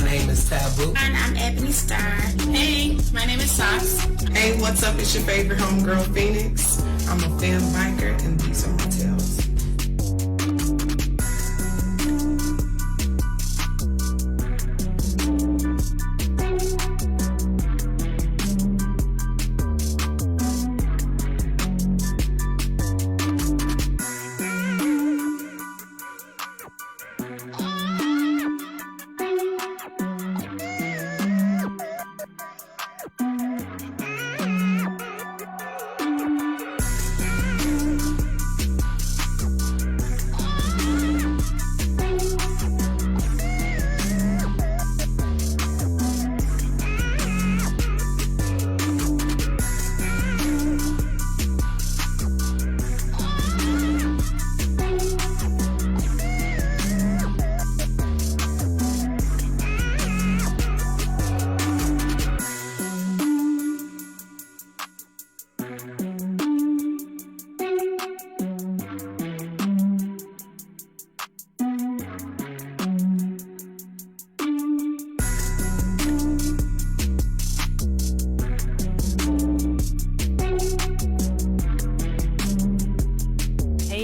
my name is Taboo. And I'm Ebony Star. Hey, my name is Sauce. Hey, what's up? It's your favorite homegirl, Phoenix. I'm a film biker, and these are my tales.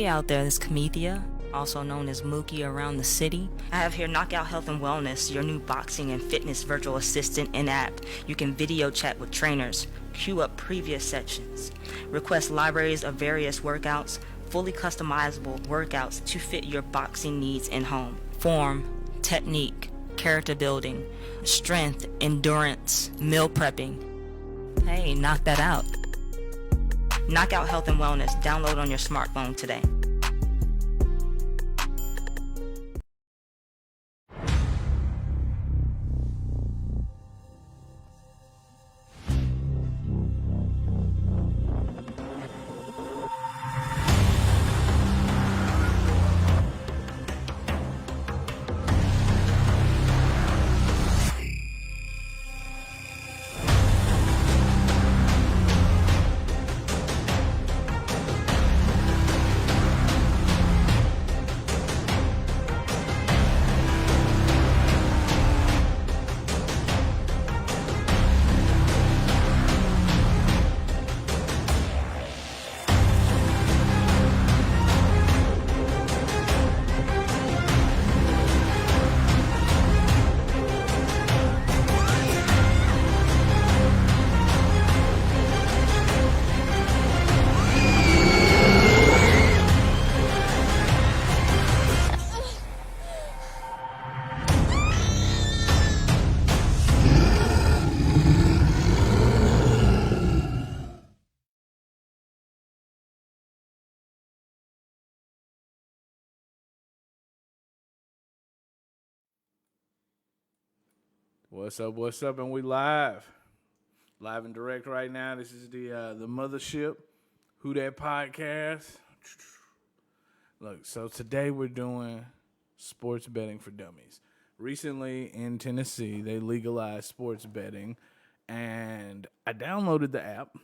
Out there, this Comethia, also known as Mookie around the city. I have here Knockout Health and Wellness, your new boxing and fitness virtual assistant and app. You can video chat with trainers, queue up previous sessions, request libraries of various workouts, fully customizable workouts to fit your boxing needs in home. Form, technique, character building, strength, endurance, meal prepping. Hey, knock that out. Knockout Health and Wellness. Download on your smartphone today. What's up? What's up? And we live and direct right now. This is the mothership, WhoDat podcast. Look, so today we're doing sports betting for dummies. Recently in Tennessee, they legalized sports betting, and I downloaded the app,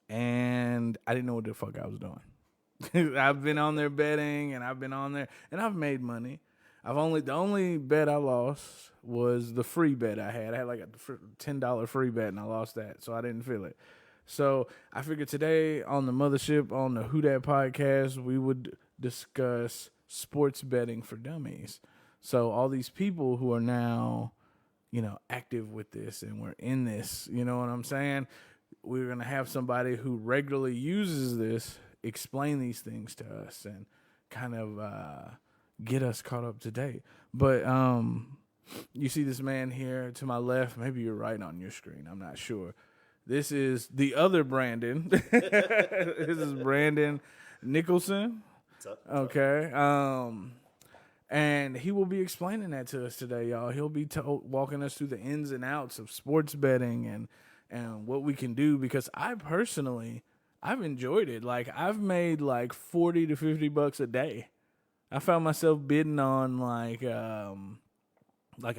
and I didn't know what the fuck I was doing. I've been on there betting, and I've been on there, and I've made money. The only bet I lost was the free bet I had. I had like a $10 free bet, and I lost that, so I didn't feel it. So I figured today on the mothership, on the WhoDat podcast, we would discuss sports betting for dummies. So all these people who are now, active with this, and we're in this, you know what I'm saying? We're going to have somebody who regularly uses this explain these things to us and kind of get us caught up to date. But you see this man here to my left. Maybe you're right on your screen. I'm not sure. This is the other Brandon. This is Brandon Nicholson. What's up? Okay. And he will be explaining that to us today, y'all. He'll be walking us through the ins and outs of sports betting and what we can do, because I've enjoyed it. Like, I've made like $40 to $50 a day. I found myself bidding on like a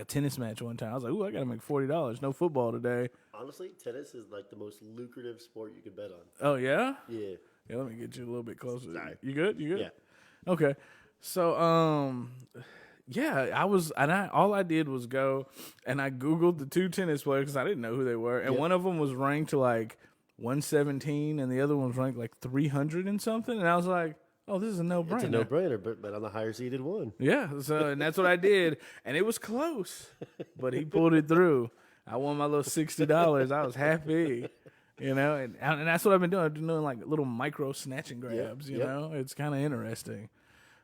tennis match one time. I was like, ooh, I got to make $40. No football today. Honestly, tennis is like the most lucrative sport you could bet on. Oh, yeah? Yeah. Yeah, let me get you a little bit closer. Sorry. You good? You good? Yeah. Okay. So, Yeah, all I did was go and I Googled the two tennis players because I didn't know who they were. And one of them was ranked to like 117 and the other one was ranked like 300 and something. And I was like, oh, this is a no-brainer. It's a no-brainer, but on the higher seeded one. Yeah, and that's what I did. And it was close, but he pulled it through. I won my little $60. I was happy, and that's what I've been doing. I've been doing like little micro snatch and grabs, you know? It's kind of interesting.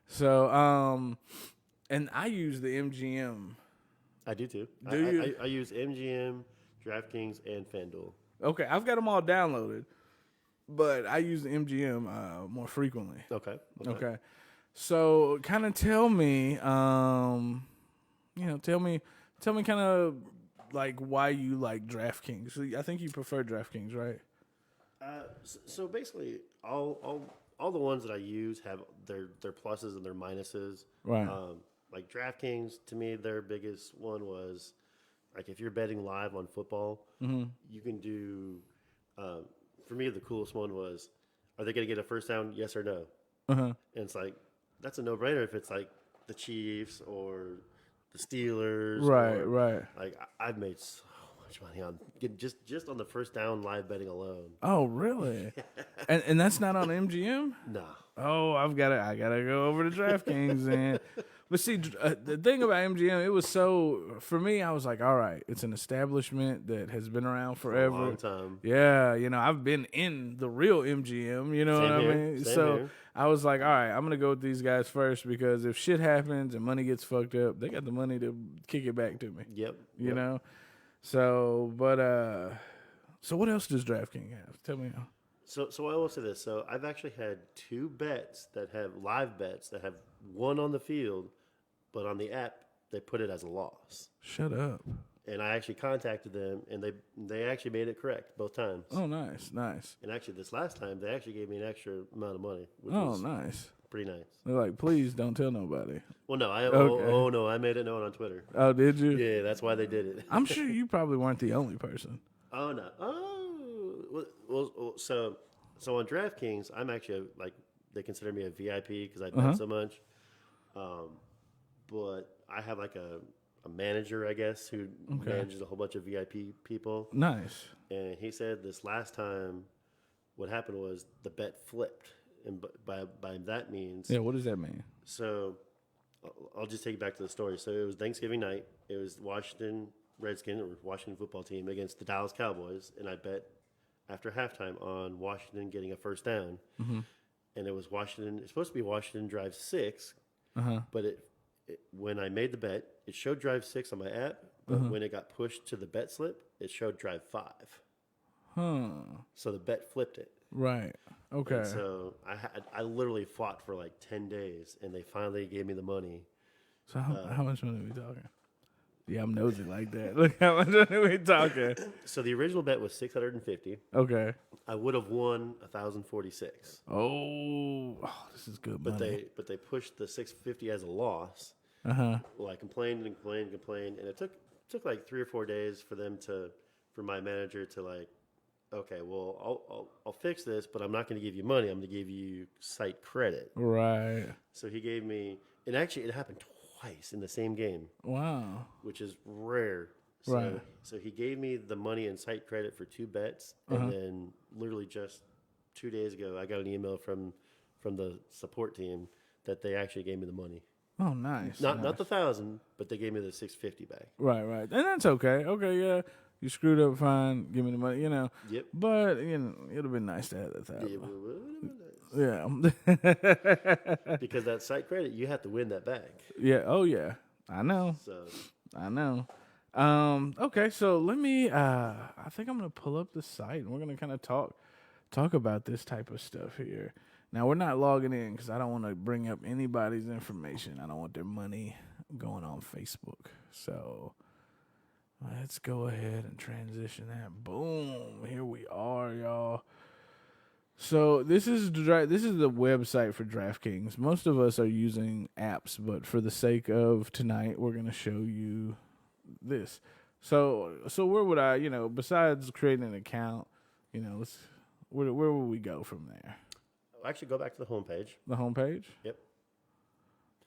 So, and I use the MGM. I do too. Do you? I use MGM, DraftKings, and FanDuel. Okay, I've got them all downloaded, but I use the MGM more frequently. Okay. So, kind of tell me, tell me kind of like why you like DraftKings. So I think you prefer DraftKings, right? So basically, all the ones that I use have their pluses and their minuses. Right. Like DraftKings, to me, their biggest one was like if you're betting live on football, you can do. For me, the coolest one was, are they going to get a first down? Yes or no? And it's like that's a no-brainer if it's like the Chiefs or the Steelers. Right. Like I've made so much money on just on the first down live betting alone. Oh, really? and that's not on MGM? No. Oh, I gotta go over to DraftKings and. But see, the thing about MGM, it was for me, I was like, all right, it's an establishment that has been around forever. For a long time. Yeah, I've been in the real MGM, you know what I mean? Same here. I was like, all right, I'm going to go with these guys first because if shit happens and money gets fucked up, they got the money to kick it back to me. Yep. You know? So, so what else does DraftKings have? Tell me. So I will say this. So I've actually had two bets that have live bets that have won on the field, but on the app they put it as a loss. Shut up. And I actually contacted them, and they actually made it correct both times. Oh, nice. And actually, this last time they actually gave me an extra amount of money. Which Oh, was nice. pretty nice. They're like, please don't tell nobody. Well, no, Okay. I made it known on Twitter. Oh, did you? Yeah, that's why they did it. I'm sure you probably weren't the only person. Oh no. So on DraftKings, I'm actually they consider me a VIP because I bet so much. But I have like a manager, I guess, who manages a whole bunch of VIP people. Nice. And he said this last time, what happened was the bet flipped, and by that means, Yeah, what does that mean? So I'll just take you back to the story. So it was Thanksgiving night. It was Washington Redskins or Washington football team against the Dallas Cowboys, and I bet after halftime on Washington getting a first down. And it was Washington. It's supposed to be Washington drive 6, but when I made the bet, it showed drive 6 on my app, but when it got pushed to the bet slip, it showed drive 5. So the bet flipped it. Right. Okay. And so I literally fought for like 10 days, and they finally gave me the money. So how much money are we talking? Yeah, I'm nosy like that. Look how much money we talking. So the original bet was $650. Okay. I would have won $1,046. Oh, this is good money. But they pushed the $650 as a loss. Well, I complained, and it took like 3 or 4 days for my manager to like, okay, well I'll fix this, but I'm not going to give you money. I'm going to give you site credit. Right. So he gave me, and actually it happened twice in the same game. Wow. Which is rare. Right. So he gave me the money and site credit for 2 bets, and then literally just 2 days ago, I got an email from the support team that they actually gave me the money. Oh, nice. Not the 1,000, but they gave me the $650 back. Right. And that's okay. Okay, yeah. You screwed up, fine. Give me the money, Yep. But it'd have been nice to have that 1,000. Yeah. Because that site credit, you have to win that back. Yeah. Oh, yeah. I know. I know. Okay, so let me. I think I'm gonna pull up the site and we're gonna kind of talk about this type of stuff here. Now we're not logging in because I don't want to bring up anybody's information. I don't want their money going on Facebook. So let's go ahead and transition that. Boom! Here we are, y'all. So this is the website for DraftKings. Most of us are using apps, but for the sake of tonight, we're gonna show you this. So where would I, besides creating an account, where would we go from there? Actually, go back to the homepage. The homepage? Yep.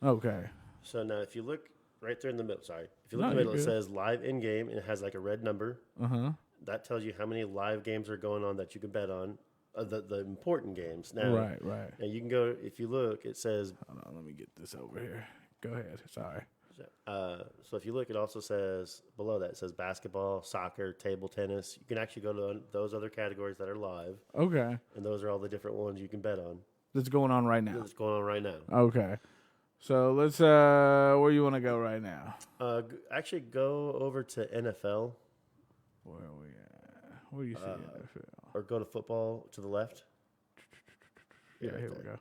Okay. So now if you look right there in the middle, if you look No, in the middle, you're it good. says live in game, and it has like a red number. Uh-huh. That tells you how many live games are going on that you can bet on, the important games. Now, Right. now you can go, if you look, it says, Hold on, let me get this over here. Go ahead. Sorry. so if you look, it also says, below that, it says basketball, soccer, table tennis. You can actually go to those other categories that are live, Okay. and those are all the different ones you can bet on. That's going on right now. That's going on right now. Okay. So let's where you want to go right now? Actually, go over to NFL Where are we at? Where do you see NFL? or go to football to the left. Yeah, right here there. we go.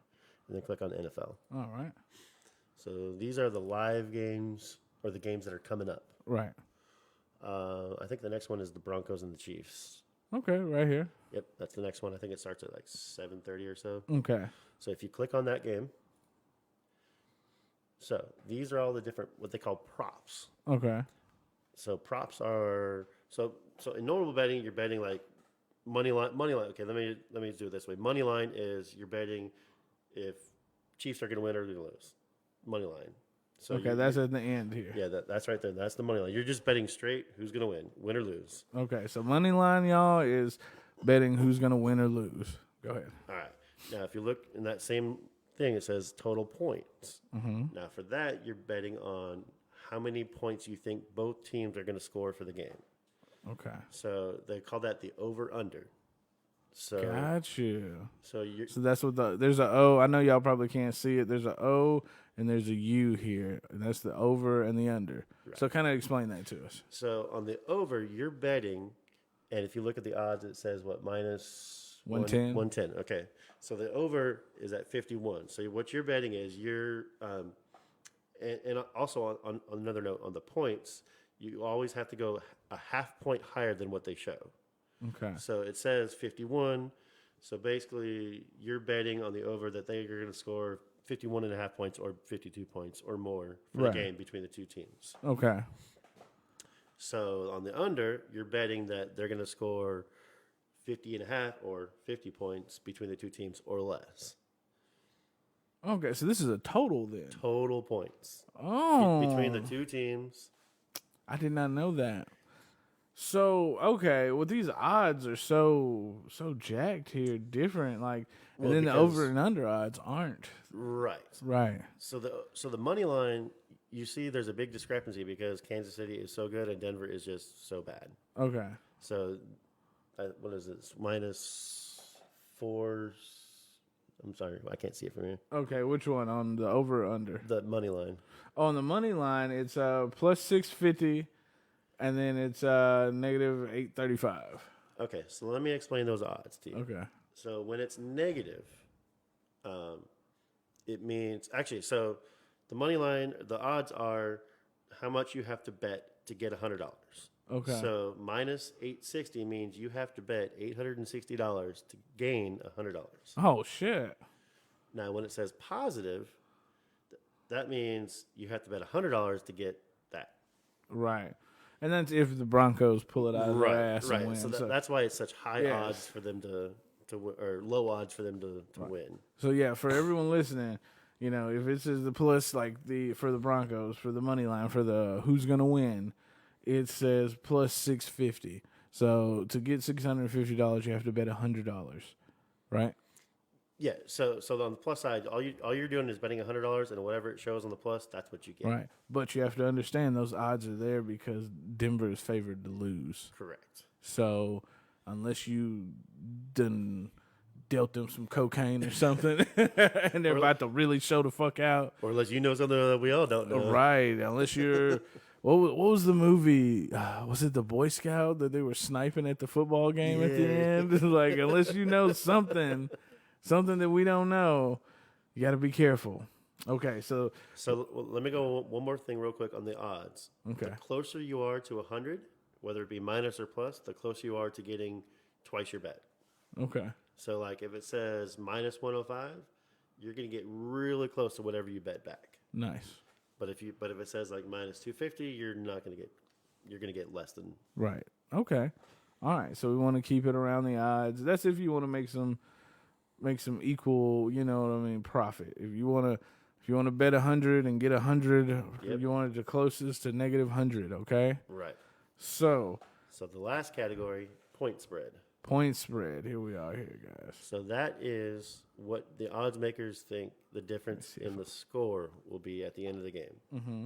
And then click on NFL. All right. So these are the live games or the games that are coming up. Right. I think the next one is the Broncos and the Chiefs. Okay, right here. Yep, that's the next one. I think it starts at like 7:30 or so. Okay. So if you click on that game, so these are all the different what they call props. Okay. So props are so in normal betting you're betting like money line. Okay, let me do it this way. Money line is you're betting if Chiefs are going to win or they're going to lose. Money line. So Okay, that's at the end here. yeah, that's right there. That's the money line. You're just betting straight who's going to win or lose. Okay, so money line, y'all, is betting who's gonna win or lose. Go ahead. All right. Now, if you look in that same thing, it says total points. Mm-hmm. Now, for that, you're betting on how many points you think both teams are going to score for the game. Okay. So they call that the over/under. So Got you. So you So that's what there's a O. I know y'all probably can't see it. There's a O and there's a U here, and that's the over and the under. Right. So kind of explain that to us. So on the over, you're betting, and if you look at the odds, it says what minus 110? 110. Okay, so the over is at 51. So what you're betting is and also on another note on the points, you always have to go a half point higher than what they show. Okay. So it says 51. So basically, you're betting on the over that they are going to score 51 and a half points or 52 points or more for Right. the game between the two teams. Okay. So on the under, you're betting that they're going to score 50 and a half or 50 points between the two teams or less. Okay, so this is a total then. Total points Oh. between the two teams. I did not know that. So, okay, well these odds are so jacked here, different, like, Well, and then the because- over and under odds aren't. Right. Right. So the money line, you see there's a big discrepancy because Kansas City is so good and Denver is just so bad. Okay. So what is it? -4. I'm sorry, I can't see it from here. Okay, which one on the over or under? The money line. On the money line, it's plus 650, and then it's negative 835. Okay, so let me explain those odds to you. Okay. So when it's negative, it means actually. So the money line, the odds are how much you have to bet to get $100. Okay. So minus 860 means you have to bet $860 to gain $100. Oh shit. Now, when it says positive, that means you have to bet $100 to get that. Right. And that's if the Broncos pull it out of their ass right. and win. So So, that's why it's such high Yeah. odds for them to or low odds for them to win. so yeah, for everyone listening, you know, if this is the plus like for the Broncos, for the money line, for the who's gonna win, it says plus 650. So to get $650, you have to bet $100, right? Yeah. So on the plus side, all you're doing is betting $100, and whatever it shows on the plus, that's what you get. Right. But you have to understand those odds are there because Denver is favored to lose. Correct. So unless you done dealt them some cocaine or something and they're about to really show the fuck out. Or unless you know something that we all don't know. Right. Unless you're what was the movie? Was it the Boy Scout that they were sniping at the football game at the end? Like, unless you know something that we don't know, you got to be careful. Okay, so let me go one more thing real quick on the odds. Okay. The closer you are to 100, whether it be minus or plus, the closer you are to getting twice your bet. okay. So like if it says minus 105, you're going to get really close to whatever you bet back. Nice. But if it says like minus 250, you're going to get less than. Right. Okay. All right. So we want to keep it around the odds. That's if you want to make some equal, you know what I mean, profit. If you want to If you want to bet 100 and get 100, Yep. you want it the closest to negative 100, okay? Right. So, So the last category, point spread. point spread. Here we are here, guys. So that is what the odds makers think the difference in the score will be at the end of the game. Mm-hmm.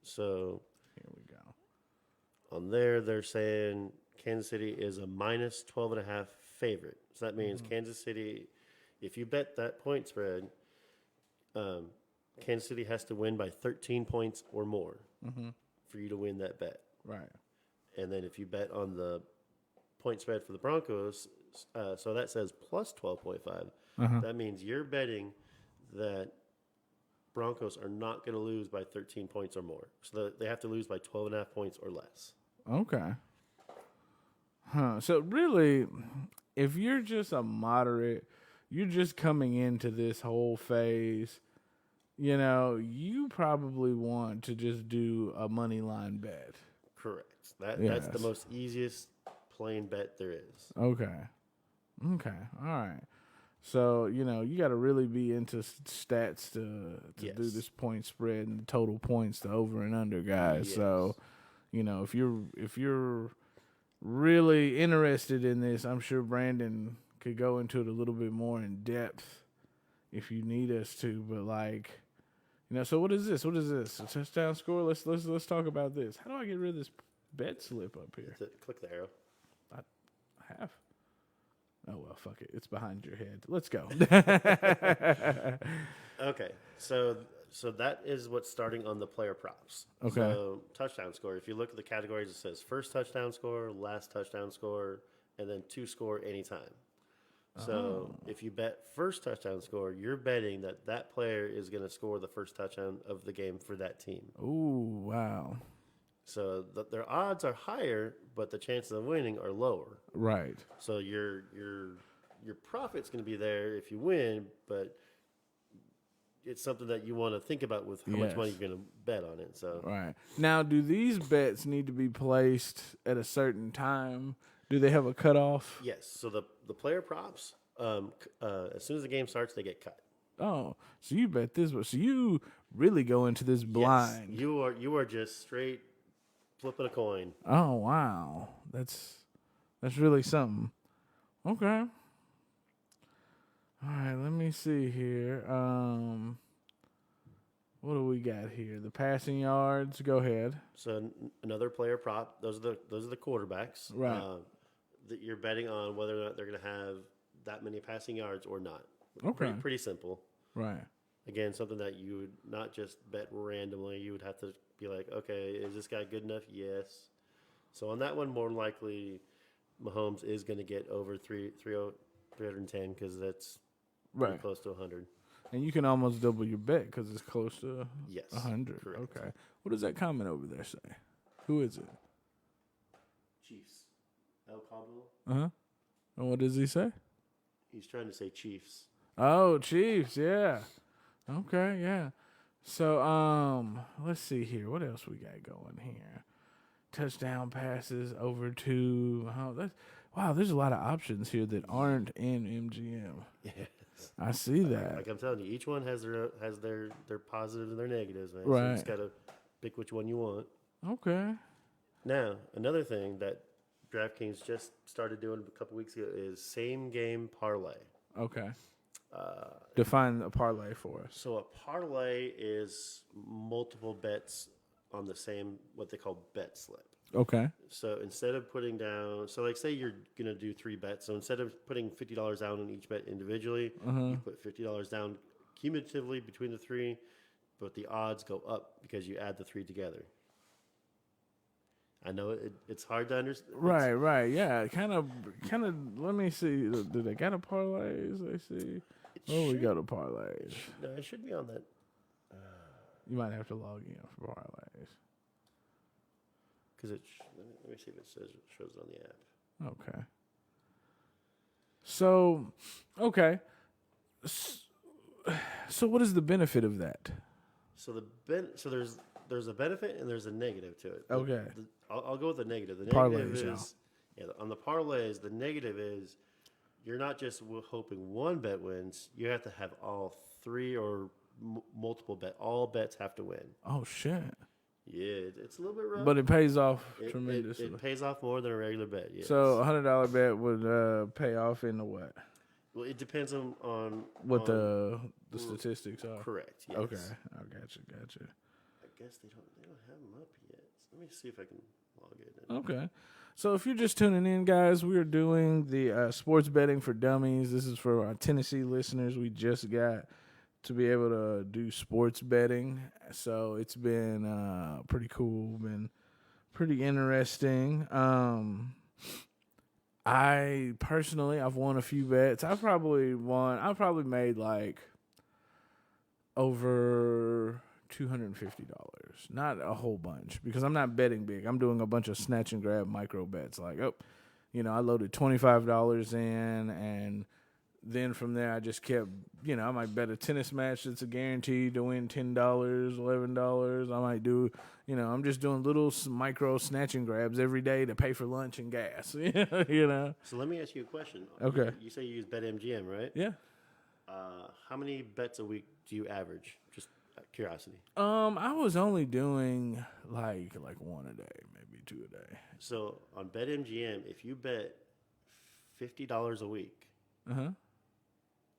So Here we go. on there, they're saying Kansas City is a minus 12.5 favorite. So that means Kansas City, if you bet that point spread, Kansas City has to win by 13 points or more for you to win that bet. Right. And then if you bet on the point spread for the Broncos, so that says plus 12.5. That means you're betting that Broncos are not going to lose by 13 points or more. So they have to lose by 12.5 points or less. Okay. So really, if you're just a moderate, you're just coming into this whole phase, you probably want to just do a money line bet. Correct. That's the most easiest plain bet there is. Okay. All right. So, you got to really be into stats to Yes. do this point spread and the total points, the over and under, guys. Yes. So, if you're really interested in this, I'm sure Brandon could go into it a little bit more in depth if you need us to. But so what is this? What is this? A touchdown score? Let's talk about this. How do I get rid of this bet slip up here? Click the arrow. I have. Oh well, fuck it. It's behind your head. Let's go. Okay. So that is what's starting on the player props. Okay. So touchdown score. If you look at the categories, it says first touchdown score, last touchdown score, and then two score anytime. So if you bet first touchdown score, you're betting that player is going to score the first touchdown of the game for that team. Ooh, wow. So their odds are higher, but the chances of winning are lower. Right. So your profit's going to be there if you win, but it's something that you want to think about with how much money you're going to bet on it. So right. Now, do these bets need to be placed at a certain time? Do they have a cutoff? yes. So the player props, as soon as the game starts, they get cut. Oh, so you bet this, so you really go into this blind. Yes, you are just straight flipping a coin. Oh wow, that's really something. Okay. All right, let me see here. What do we got here? The passing yards. Go ahead. So another player prop. Those are the quarterbacks. Right. That you're betting on whether or not they're going to have that many passing yards or not. Okay. Pretty simple. Right. Again, something that you would not just bet randomly. You would have to be like, okay, is this guy good enough? Yes. So on that one, more likely, Mahomes is going to get over 310 because that's pretty Right. close to 100. And you can almost double your bet because it's close to Yes. 100. Correct. Okay. What does that comment over there say? Who is it? Chiefs. El Cabo. Uh-huh. And what does he say? He's trying to say Chiefs. Oh, Chiefs, yeah. Okay, yeah. So, let's see here. What else we got going here? Touchdown passes over to wow, there's a lot of options here that aren't in MGM. Yes. I see that. Like I'm telling you, each one has their positives and their negatives, man. Right. So you just gotta pick which one you want. Okay. Now, another thing that DraftKings just started doing a couple weeks ago is same game parlay. Okay. Define a parlay for us. So a parlay is multiple bets on the same, what they call bet slip. Okay. So instead of putting down, so like say you're going to do 3 bets. So instead of putting $50 down on each bet individually, you put $50 down cumulatively between the 3, but the odds go up because you add the 3 together. I know it's hard to understand. Right. Yeah. Kind of. Let me see. Do they got a parlays? They see. Oh, we got a parlays. No, it should be on that. You might have to log in for parlays. Because let me see if it shows it on the app. Okay. So, okay. So what is the benefit of that? So there's a benefit and there's a negative to it. Okay. I'll go with the negative. The Parlays, negative is on the parlays. The negative is you're not just hoping one bet wins. You have to have all 3 or multiple bet. All bets have to win. Oh shit! Yeah, it's a little bit rough. But it pays off It tremendously. pays off more than a regular bet. Yes. So $100 bet would pay off into what? Well, it depends on What the statistics are. Correct. Yes. Okay, I gotcha. I guess they don't have them up yet. Let me see if I can log it in. Okay. So if you're just tuning in, guys, we are doing the sports betting for dummies. This is for our Tennessee listeners. We just got to be able to do sports betting. So it's been pretty cool, been pretty interesting. I personally, I've won a few bets. I've probably made like over $250. Not a whole bunch because I'm not betting big. I'm doing a bunch of snatch and grab micro bets. Like, I loaded $25 in, and then from there I just kept, I might bet a tennis match that's a guaranteed to win $10, $11. I might do, I'm just doing little micro snatch and grabs every day to pay for lunch and gas. So let me ask you a question. Okay. You say you use BetMGM, right? Yeah. How many bets a week do you average? Just out of curiosity. I was only doing like one a day, maybe two a day. So on BetMGM, if you bet $50 a week,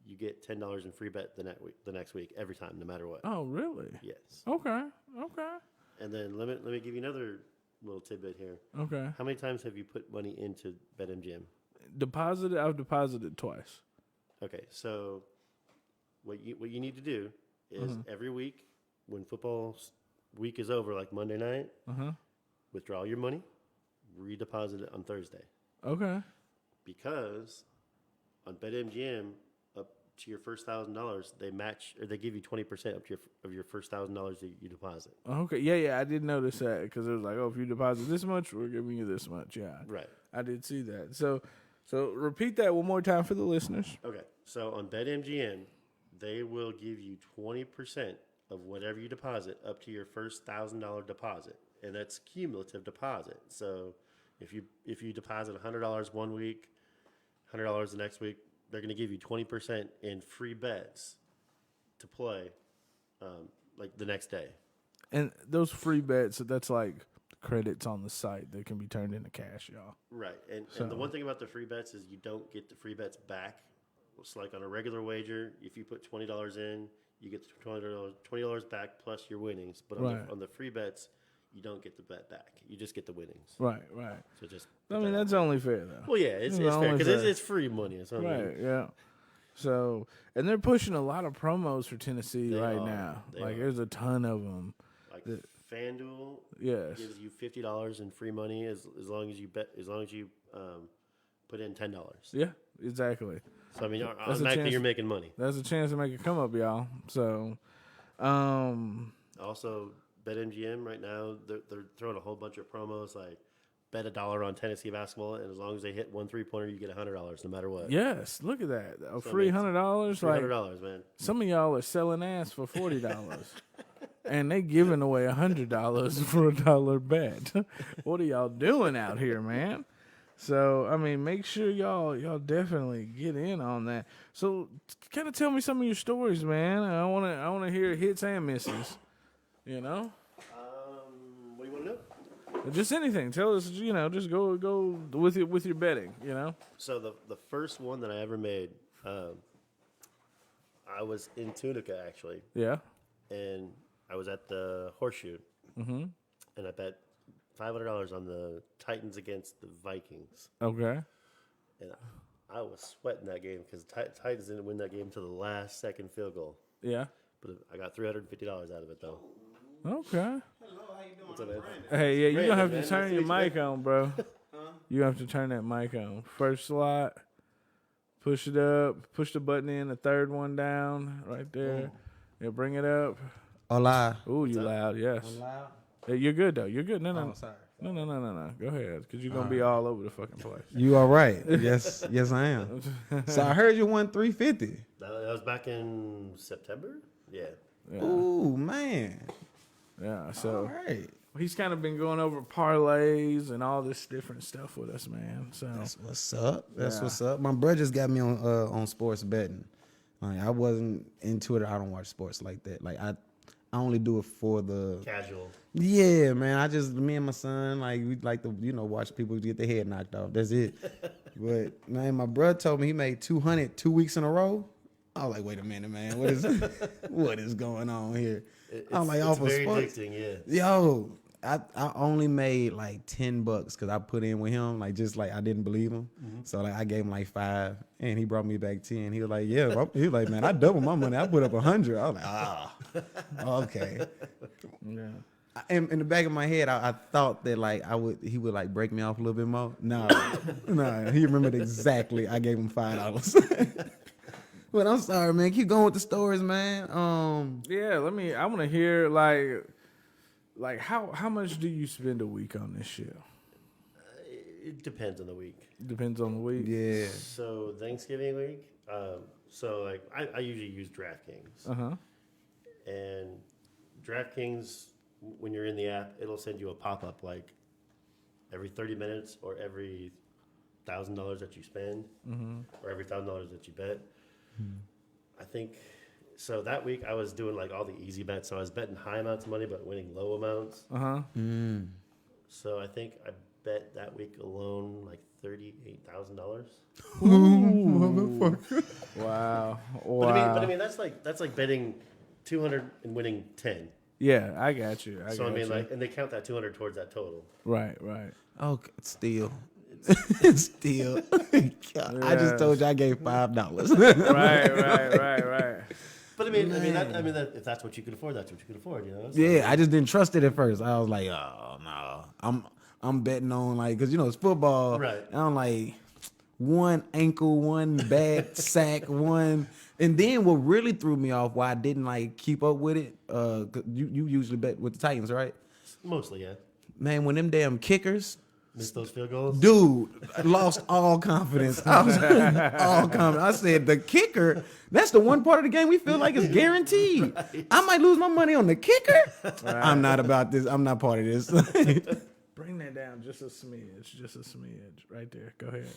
you get $10 in free bet the next week every time, no matter what. Oh, really? Yes. Okay. And then let me give you another little tidbit here. Okay. How many times have you put money into BetMGM? I've deposited twice. Okay, so what you need to do is every week when football week is over, like Monday night, withdraw your money, redeposit it on Thursday. Okay. Because on BetMGM, up to your first $1,000, they match or they give you 20% of your first $1,000 that you deposit. Okay. Yeah. I did notice that because it was like, if you deposit this much, we're giving you this much. Yeah. Right. I did see that. So repeat that one more time for the listeners. Okay. So on BetMGM, they will give you 20% of whatever you deposit up to your first $1,000 deposit, and that's cumulative deposit. So if you deposit $100 one week, $100 the next week, they're going to give you 20% in free bets to play, like the next day. And those free bets, that's like credits on the site that can be turned into cash, y'all. Right. And the one thing about the free bets is you don't get the free bets back. It's like on a regular wager, if you put $20 in, you get the $20 back plus your winnings. But on the free bets, you don't get the bet back. You just get the winnings. Right. So just. That's only fair though. Well, yeah, it's fair because it's free money. Right. Yeah. So, and they're pushing a lot of promos for Tennessee now. There's a ton of them. Like FanDuel, gives you $50 in free money as long as you put in $10. Yeah, exactly. So automatically you're making money. That's a chance to make it come up, y'all. So, also BetMGM right now they're throwing a whole bunch of promos like bet $1 on Tennessee basketball, and as long as they hit one 3-pointer, you get $100 no matter what. Yes, look at that. Free $100. $100, man. Some of y'all are selling ass for $40. And they giving away $100 for $1 bet. What are y'all doing out here, man? So, make sure y'all definitely get in on that. So, kind of tell me some of your stories, man. I want to hear hits and misses. What do you want to know? Just anything. Tell us, just go with your betting, So the first one that I ever made, I was in Tunica actually. Yeah. And I was at the Horseshoe. Mm-hmm. And I bet $500 on the Titans against the Vikings. Okay. And I was sweating that game because Titans didn't win that game until the last second field goal. Yeah. But I got $350 out of it though. Okay. Hello, how you doing? What's up, man? Hey, yeah, you're going to have to man. turn your Nice to mic on, bro. You have to turn that mic on. First slot, push it up, push the button in, the third one down right there. Yeah, bring it up. Hola. Ooh, you loud, yes. I'm loud? Hey, you're good, though. You're good. No. Oh, sorry. No. Go ahead, because you're going to be all over the fucking place. You all right? Yes, I am. So I heard you won $350. That was back in September? Yeah. Ooh, man. Yeah, so All right. he's kind of been going over parlays and all this different stuff with us, man. So That's what's up. That's what's up. My brother just got me on sports betting. Like, I wasn't into it. I don't watch sports like that. Like I only do it for the Casual. Yeah, man. Me and my son, like we like to, watch people get their head knocked off. That's it. But man, my brother told me he made 200 2 weeks in a row. I was like, wait a minute, man. What is going on here? I'm like, it's off of very sports. addicting, yeah. Yo, I only made like $10 because I put in with him, like just like I didn't believe him. Mm-hmm. So like I gave him like 5, and he brought me back 10. He was like, yeah. He was like, man, I doubled my money. I put up 100. I was like, okay. Yeah. In the back of my head, I thought that like he would like break me off a little bit more. No, he remembered exactly. I gave him $5. But I'm sorry, man. Keep going with the stories, man. Yeah, I want to hear like how much do you spend a week on this shit? It depends on the week. Depends on the week. Yeah. So Thanksgiving week, so like I usually use DraftKings. Uh-huh. And DraftKings, when you're in the app, it'll send you a pop-up like every 30 minutes or every $1,000 that you spend, or every $1,000 that you bet. I think so. That week I was doing like all the easy bets. So I was betting high amounts of money but winning low amounts. So I think I bet that week alone like $38,000. Wow. But I mean that's like betting 200 and winning 10. Yeah, I got you. Like, and they count that 200 towards that total. Right. Okay, still. Still. I just told you I gave $5. Right. But I mean, if that's what you can afford, that's what you can afford, you know. So, Yeah, I just didn't trust it at first. I was like, oh no, I'm betting on like, cause it's football. Right. And I'm like, one ankle, one bad sack, one. And then what really threw me off, why I didn't like keep up with it. 'Cause you usually bet with the Titans, right? Mostly, yeah. Man, when them damn kickers. Miss those field goals? Dude, I lost all confidence. I was all confident. I said, the kicker, that's the one part of the game we feel like is guaranteed. Right. I might lose my money on the kicker. Right. I'm not about this. I'm not part of this. Bring that down just a smidge. Right there. Go ahead.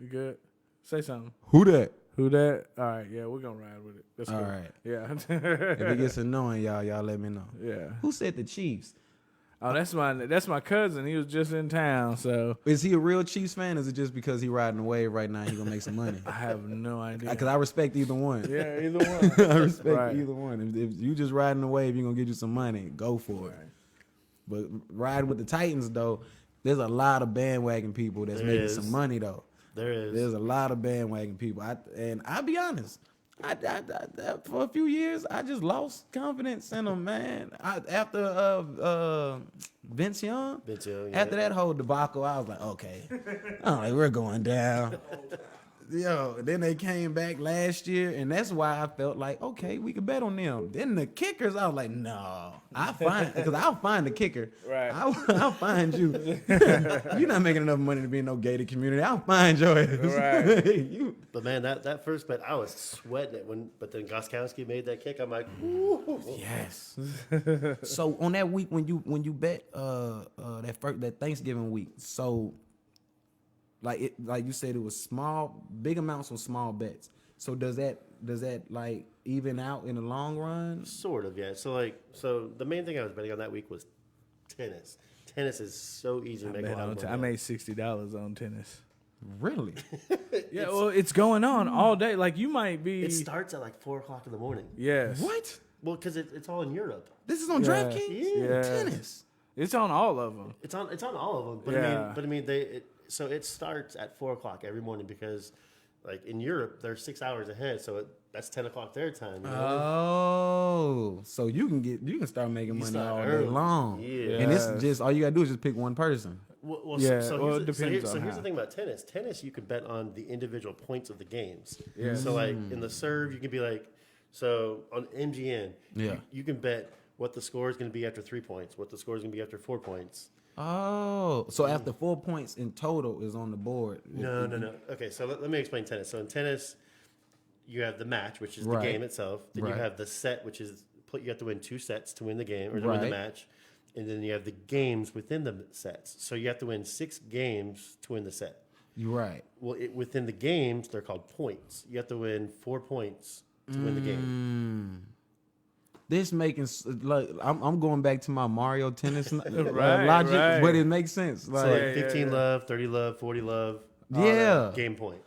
You good? Say something. WhoDat? All right, yeah, we're going to ride with it. That's all cool. right. Yeah. If it gets annoying, y'all let me know. Yeah. Who said the Chiefs? Oh, that's my cousin. He was just in town, so. Is he a real Chiefs fan? Or is it just because he riding the wave right now? He gonna make some money. I have no idea. Because I respect either one. Yeah, either one. I respect either one. If you just riding the wave, you're gonna get you some money. Go for it. But riding with the Titans though, there's a lot of bandwagon people that's making some money though. There's a lot of bandwagon people. And I'll be honest. I for a few years, I just lost confidence in them, man. After Vince Young, after that whole debacle, I was like, okay, I'm like, we're going down. Yo, then they came back last year, and that's why I felt like, okay, we could bet on them. Then the kickers, I was like, no, I'll find the kicker. Right. I'll find you. You're not making enough money to be in no gated community. I'll find your ass. Right. But man, that first bet, I was sweating it but then Gostkowski made that kick. I'm like, ooh. Yes. So on that week when you bet that Thanksgiving week, so like you said, it was big amounts of small bets. So does that like even out in the long run? Sort of, yeah. So the main thing I was betting on that week was tennis. Tennis is so easy to make a lot of money. I made $60 on tennis. Really? Yeah, well, it's going on all day. Like you might be. It starts at like 4:00 in the morning. Yes. What? Well, because it's all in Europe. This is on DraftKings? Yeah. Tennis. It's on all of them. It's on all of them. But Yeah. I mean, so it starts at 4:00 every morning because, like in Europe, they're 6 hours ahead. So that's 10 o'clock their time. You know? Oh, so you can start making money all day long. Yeah. And it's just all you gotta do is just pick one person. Well, Yeah, so it depends on here's how. the thing about tennis. Tennis, you can bet on the individual points of the games. Yeah. So like in the serve, you can be like, so on MGN, you can bet what the score is going to be after 3 points, what the score is going to be after 4 points. Oh, so after 4 points in total is on the board. No. Okay, so let me explain tennis. So in tennis, you have the match, which is the game itself. Then you have the set, which is you have to win 2 sets to win the game or to win the match. And then you have the games within the sets. So you have to win 6 games to win the set. You're right. Well, within the games, they're called points. You have to win 4 points to win the game. This making like I'm going back to my Mario Tennis logic, right. but it makes sense. Like, So like 15 love, 30 love, 40 love. Yeah. Game point.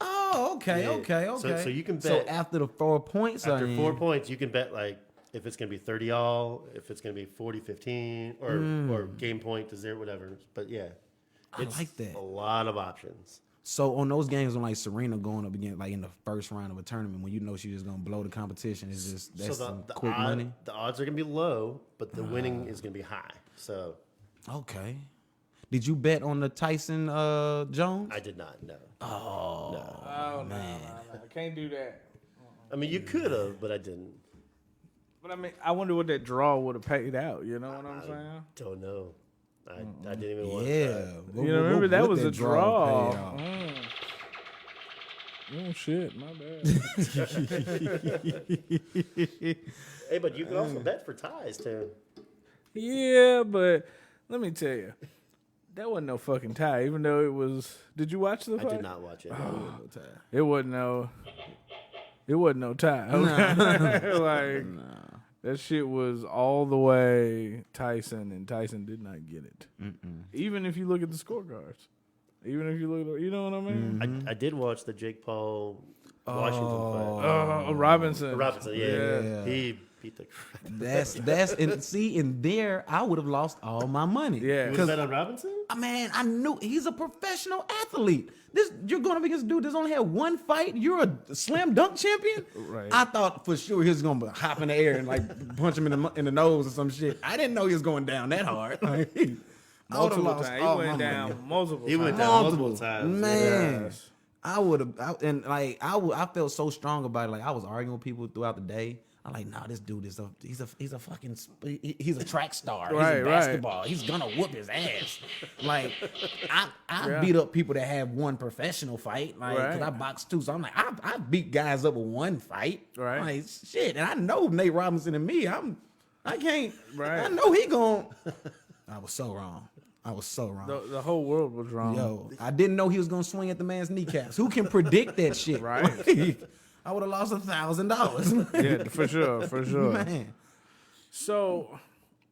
oh, okay, Yeah. okay. So you can So bet after the 4 points, after are in, 4 points, you can bet like if it's going to be 30 all, if it's going to be 40-15, or game point to 0, whatever. But yeah, I like that. A lot of options. So on those games, when like Serena going up against like in the first round of a tournament, when you know she's just gonna blow the competition, it's just that's some quick money. The odds are going to be low, but the winning is going to be high. So Okay. Did you bet on the Tyson Jones? I did not know. Oh man, I can't do that. I mean, you could have, but I didn't. But I mean, I wonder what that draw would have paid out. You know what I'm saying? Don't know. I didn't even want to Yeah. try. You know, remember that what was a draw. paid off? Oh shit, my bad. Hey, but you can also bet for ties too. Yeah, but let me tell you, that wasn't no fucking tie. Even though it was. Did you watch the I fight? did not watch it. It wasn't no. It wasn't no tie. Okay? Like that shit was all the way Tyson, and Tyson did not get it. Even if you look at the scorecards, even if you look, you know what I mean. I did watch the Jake Paul Washington fight. Robinson. Robinson, yeah. He beat the crap. That's and see in there I would have lost all my money. Yeah. You bet on Robinson? Man, I knew he's a professional athlete. You're going up against a dude that's only had one fight. You're a slam dunk champion. Right. I thought for sure he was gonna hop in the air and like punch him in the nose or some shit. I didn't know he was going down that hard. Multiple times. He went down multiple times. He went down multiple times. Man. Yes. I would have, and like I felt so strong about it. Like I was arguing with people throughout the day. I'm like, nah, this dude is he's a track star. He's Right, in basketball. He's gonna whoop his ass. Like I beat up people that have one professional fight. Like because I box too, so I'm like I beat guys up with one fight. Right. Like shit, and I know Nate Robinson and me. I can't. Right. I know he gon'. I was so wrong. The whole world was wrong. Yo, I didn't know he was gonna swing at the man's kneecaps. Who can predict that shit? Right. Like, I would have lost $1,000. Yeah, for sure. Man. So,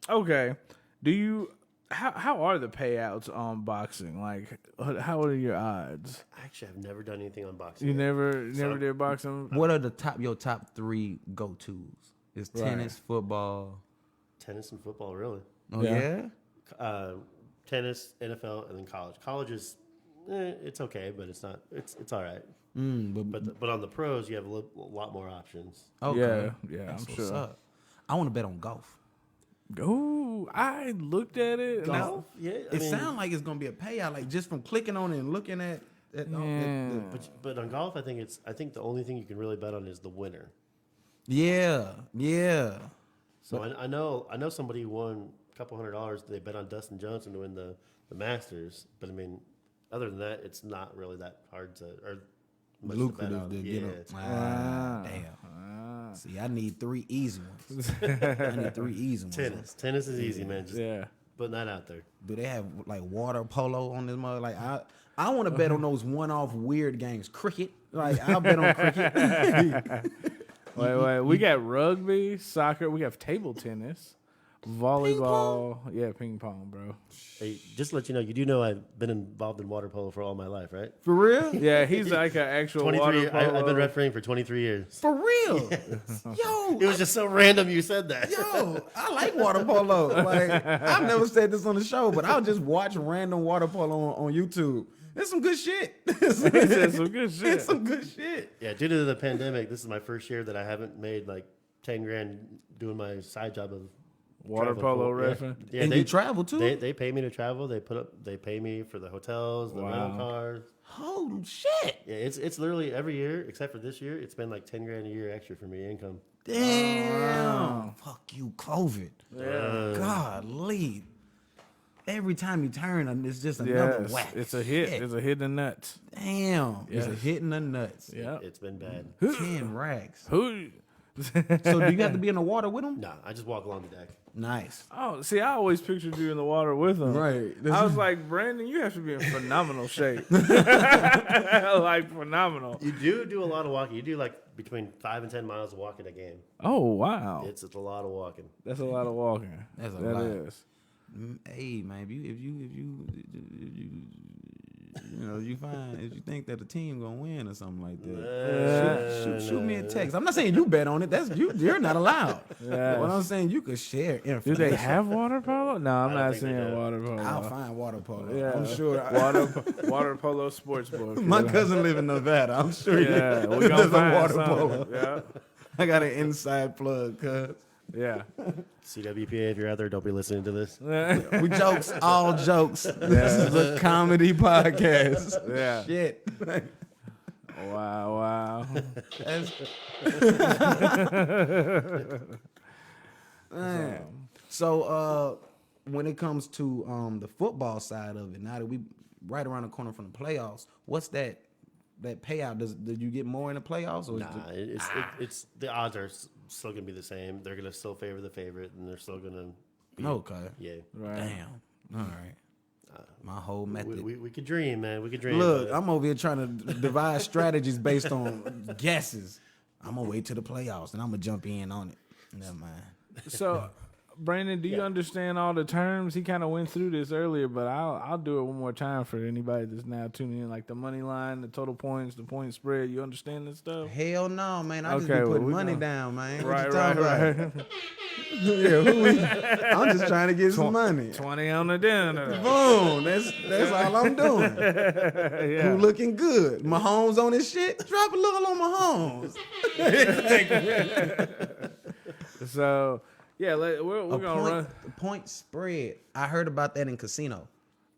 okay, do you? How are the payouts on boxing? Like, how are your odds? I actually have never done anything on boxing. You never did boxing. What are your top 3 go-tos? Is tennis, football? Tennis and football, really. Oh yeah. Tennis, NFL, and then college. College is, it's okay, but it's not. It's all right. But on the pros, you have a lot more options. Okay. Yeah, That's I'm what's sure. up. I want to bet on golf. Ooh, I looked at it. Golf? Yeah. It sounds like it's gonna be a payout, like just from clicking on it and looking at. But on golf, I think the only thing you can really bet on is the winner. Yeah. So I know somebody who won a couple $100. They bet on Dustin Johnson to win the Masters. But I mean, other than that, it's not really that hard to or much Lucrative to to bet get on. them. Damn. See, I need 3 easy ones. Tennis is easy, man. Just putting that out there. Do they have like water polo on this mug? Like I want to bet on those one-off weird games. Cricket. Like I'll bet on cricket. Wait. We got rugby, soccer. We have table tennis, volleyball. Ping pong, bro. Hey, just to let you know, you do know I've been involved in water polo for all my life, right? For real? Yeah, he's like an actual water polo. I've been refereeing for 23 years. For real? Yo. It was just so random you said that. Yo, I like water polo. Like I've never said this on the show, but I'll just watch random water polo on YouTube. It's some good shit. It's some good shit. It's some good shit. Yeah, due to the pandemic, this is my first year that I haven't made like 10 grand doing my side job of water polo reffing. Yeah, and they you travel too? They pay me to travel. They pay me for the hotels, the rental cars. Holy shit. Yeah, it's literally every year except for this year. It's been like 10 grand a year extra for me income. Damn. Fuck you, COVID. Yeah. Golly. Every time you turn, it's just another whack. It's a hit. Shit. It's a hit in the nuts. Damn. It's a hit in the nuts. Yeah. It's been bad. 10 racks. Who? So do you have to be in the water with them? Nah, I just walk along the deck. Nice. Oh, see, I always pictured you in the water with him. Right. I was like, Brandon, you have to be in phenomenal shape. Like, phenomenal. You do a lot of walking. You do like between 5 and 10 miles of walking a game. Oh, wow. It's a lot of walking. That's a lot of walking. That's a That lot. is. Hey man, if you think that the team gonna win or something like that, shoot me a text. I'm not saying you bet on it. That's you. You're not allowed. Yes. What I'm saying, you could share information. Do they have water polo? No, I'm not think they seeing do. water polo. I'll find water polo. Yeah, I'm sure. water polo sports book. My cousin live in Nevada. I'm sure. Yeah, we we're gonna find water something. polo. Yeah, I got an inside plug, cuz. yeah. CWPA, if you're out there, don't be listening to this. We jokes, all jokes. This is a comedy podcast. Yeah. Shit. Wow. Man. So when it comes to the football side of it, now that we right around the corner from the playoffs, what's that payout? Do you get more in the playoffs? Or It's the odds are still gonna be the same. They're gonna still favor the favorite, and they're still gonna. Okay. Yeah. Right. Damn. All right. My whole method. We could dream, man. We could dream. Look, but I'm over here trying to devise strategies based on guesses. I'm gonna wait till the playoffs and I'm gonna jump in on it. Never mind. So, Brandon, do you understand all the terms? He kind of went through this earlier, but I'll do it one more time for anybody that's now tuning in. Like the money line, the total points, the point spread. You understand this stuff? Hell no, man. I just Okay, be well, putting we money gonna- down, man. What Right, you talking about? right. Yeah, I'm just trying to get some money. 20 on the dinner. Boom. That's all I'm doing. Who looking good? Mahomes on his shit? Drop a little on Mahomes. So, yeah, we're going to run. Point spread. I heard about that in casino.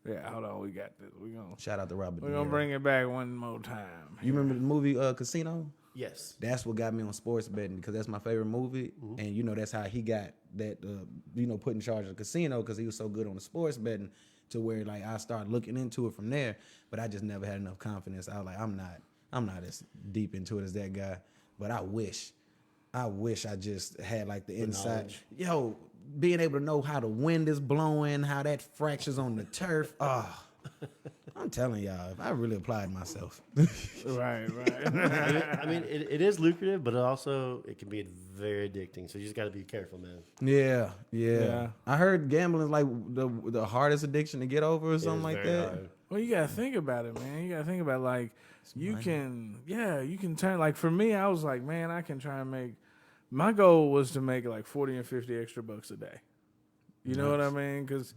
Yeah, hold on. We got this. We're going Shout out to Robert. to bring it back one more time. You remember the movie Casino? yes. That's what got me on sports betting because that's my favorite movie, and that's how he got that put in charge of the casino because he was so good on the sports betting to where like I started looking into it from there, but I just never had enough confidence. I was like, I'm not as deep into it as that guy, but I wish I just had like the inside. knowledge. Being able to know how the wind is blowing, how that fractures on the turf. I'm telling y'all, if I really applied myself. Right. I mean, it is lucrative, but it can be very addicting. So you just got to be careful, man. Yeah. I heard gambling is like the hardest addiction to get over or something like very that. hard. Well, you gotta think about it, man. You gotta think about like you can turn. Like for me, I was like, man, I can try and make. My goal was to make like 40 and 50 extra bucks a day. You know what I mean? Because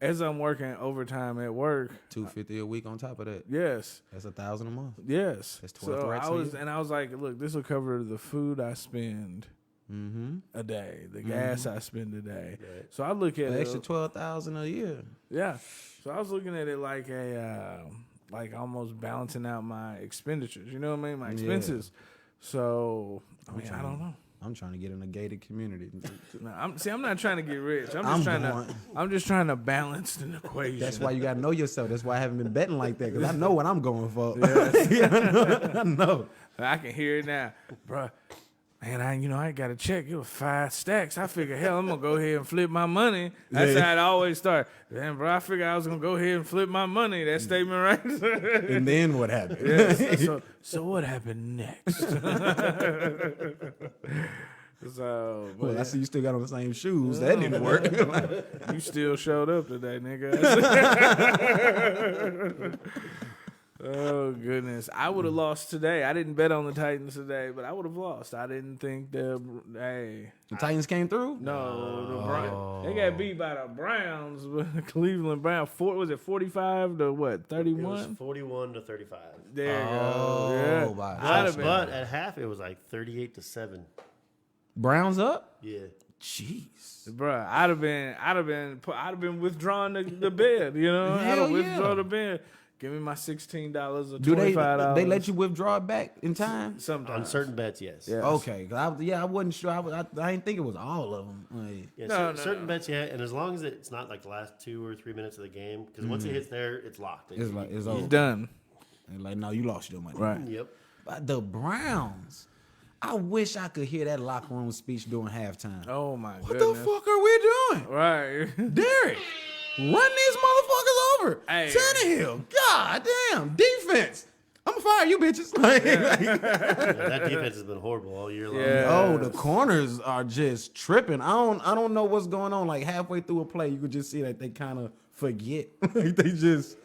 as I'm working overtime at work, $250 a week on top of that. yes, That's $1,000 a month. yes. That's 12 so racks I a was, year. and I was like, look, this will cover the food I spend a day, the gas I spend a day. Right. So I look at An it, extra $12,000 a year. yeah. So I was looking at it like like almost balancing out my expenditures. You know what I mean? My expenses. So I mean, I don't know. I'm trying to get in a gated community. No, I'm not trying to get rich. I'm I'm just trying to balance the equation. That's why you got to know yourself. That's why I haven't been betting like that because I know what I'm going for. I know. I can hear it now, bruh. Man, I got to check. It was 5 stacks. I figure, hell, I'm gonna go ahead and flip my money. That's how it always start. Then, bro, I figured I was gonna go ahead and flip my money. That statement, right? And then what happened? Yeah, so what happened next? Well, I see you still got on the same shoes. That didn't work. You still showed up today, nigga. Oh, goodness. I would have lost today. I didn't bet on the Titans today, but I would have lost. I didn't think The Titans came through? No, they got beat by the Browns, Cleveland Browns. Was it 45 to what, It 31? was 41 to 35. There you go. Yeah. wow. I'd have been- But at half, it was like 38-7. Browns up? Yeah. Jeez. Bruh, I'd have been withdrawing the bid, you know? I'd Hell have withdrawn yeah. the bid. Give me my $16 or $25. Do they let you withdraw it back in time? sometimes On certain bets, yes. Yeah. Okay, 'cause I wasn't sure. I didn't think it was all of them. Like, Yeah, No, certain bets, yeah. And as long as it's not like the last 2 or 3 minutes of the game, because once it hits there, it's locked. it's like it's He's over. done. And like, no, you lost your money. Right. Yep. But the Browns, I wish I could hear that locker room speech during halftime. Oh my What goodness. the fuck are we doing? Right. Derek, run these motherfuckers over. Hey. Tannehill, god damn, defense. I'm gonna fire you bitches. Like, Yeah, that defense has been horrible all year long. Yeah. oh, the corners are just tripping. I don't know what's going on. Like halfway through a play, you could just see that they kind of forget. Like they just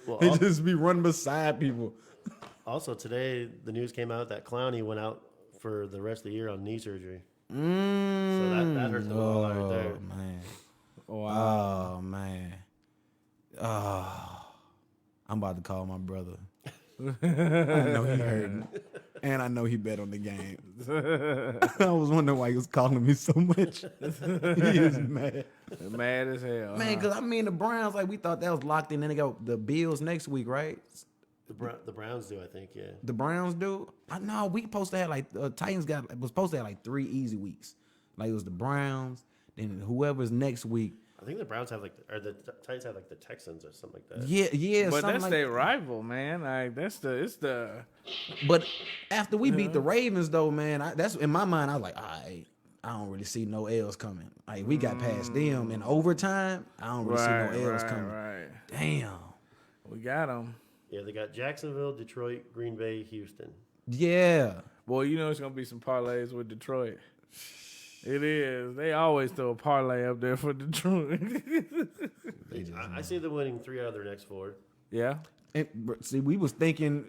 be running beside people. Also, today the news came out that Clowney went out for the rest of the year on knee surgery. So that hurt them all right there. Man. Wow. Oh man. Oh, I'm about to call my brother. I know he hurting, and I know he bet on the game. I was wondering why he was calling me so much. He is mad. Mad as hell. Man, because I mean, the Browns, like we thought that was locked in. Then they got the Bills next week, right? The Browns do, I think, yeah. The Browns do. I know we supposed to have like Titans was supposed to have like 3 easy weeks. Like it was the Browns, then whoever's next week. I think the Browns have or the Titans have like the Texans or something like that. Yeah. But that's like their rival, man. Like it's the. But after we beat the Ravens, though, man, that's in my mind. I was like, all right, I don't really see no L's coming. Like we got past them in overtime. I don't really see no L's coming. Right. Damn. We got them. Yeah, they got Jacksonville, Detroit, Green Bay, Houston. Yeah. Boy, you know it's gonna be some parlays with Detroit. It is. They always throw a parlay up there for Detroit. I see them winning 3 out of their next 4. Yeah. And, see, we was thinking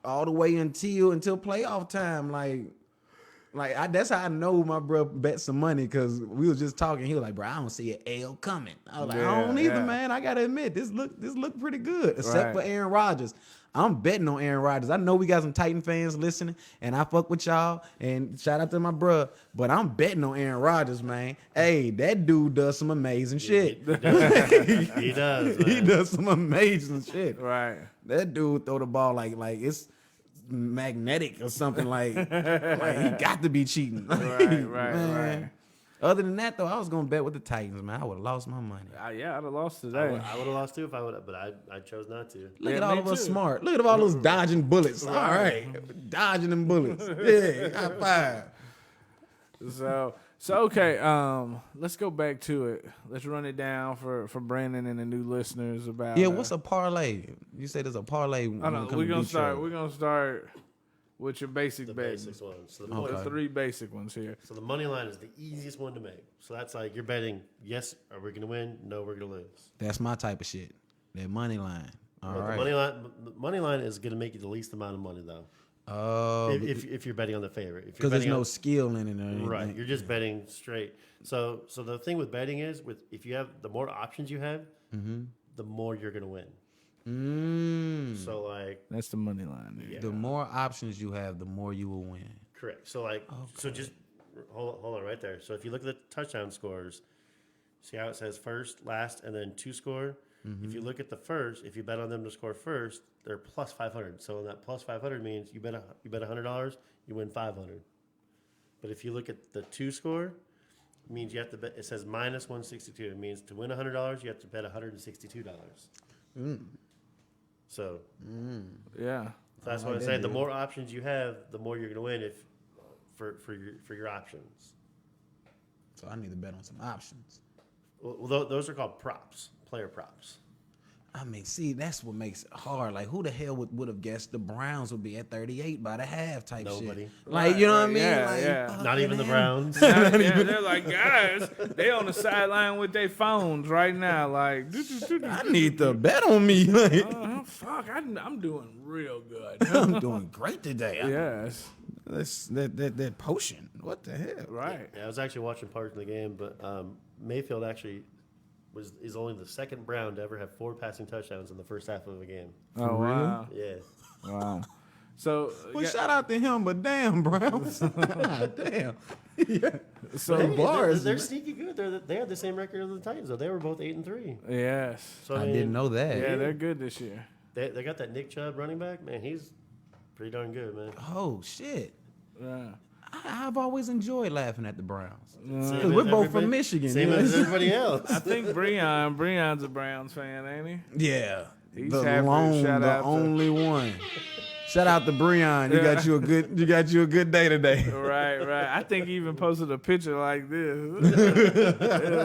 all the way until playoff time. That's how I know my bro bet some money because we was just talking. He was like, bro, I don't see an L coming. I was like, I don't either, man. I gotta admit, this look pretty good, except for Aaron Rodgers. I'm betting on Aaron Rodgers. I know we got some Titan fans listening, and I fuck with y'all. And shout out to my bruh, but I'm betting on Aaron Rodgers, man. Hey, that dude does some amazing shit. He does. Man. He does some amazing shit. Right. That dude throw the ball like it's magnetic or something like he got to be cheating. Right. Other than that, though, I was gonna bet with the Titans, man. I would have lost my money. Yeah, I'd have lost today. I would have lost too if I would have, but I chose not to. Look at me all of us too. smart. Look at all those dodging bullets. All right, dodging them bullets. Yeah, high five. So okay, let's go back to it. Let's run it down for Brandon and the new listeners about. Yeah, what's a parlay? You say there's a parlay. I know we're gonna start with your basic The bets. basics ones. So The 3 basic ones here. So the money line is the easiest one to make. So that's like you're betting, yes, are we going to win? No, we're going to lose. That's my type of shit. That money line. All But right. the money line is going to make you the least amount of money, though. Oh, If you're betting on the favorite. because there's no skill in it or anything. Right, you're just betting straight. So the thing with betting is, if you have the more options you have, the more you're going to win. So like That's the money line. There. Yeah. The more options you have, the more you will win. correct. So like so just hold on right there. So if you look at the touchdown scores, see how it says first, last, and then 2 score. If you look at the first, if you bet on them to score first, they're plus 500. So that plus 500 means you bet $100, you win 500. But if you look at the 2 score, it means you have to bet. It says minus 162. It means to win $100, you have to bet $162. So Yeah. that's why I say the more options you have, the more you're going to win for your options. So I need to bet on some options. Well, those are called props, player props. I mean, see, that's what makes it hard. Like, who the hell would have guessed the Browns would be at 38 by the half type Nobody. shit? Like, you know what I mean? Yeah, like, yeah. Not even the Browns. They're like, guys, they on the sideline with their phones right now. Like, I need to bet on me. Like, fuck, I'm doing real good. I'm doing great today. Yes. That potion. What the hell? Right. Yeah, I was actually watching part of the game, but Mayfield actually is only the second Brown to ever have 4 passing touchdowns in the first half of a game. Oh, wow. Yeah. Wow. So, Well, shout out to him, but damn, Browns. Damn. Yeah. so Hey, bars. they're sneaky good. They had the same record as the Titans, though. They were both 8-3. yes. So I didn't know that. Yeah, they're good this year. They got that Nick Chubb running back. Man, he's pretty darn good, man. Oh, shit. Yeah. I've always enjoyed laughing at the Browns. Same Because as we're both from everybody- Michigan. Same you know? as everybody else. I think Breon's a Browns fan, ain't he? Yeah. He's the happy. Shout the out to- only one. Shout out to Breon. You got you a good day today. Right. I think he even posted a picture like this.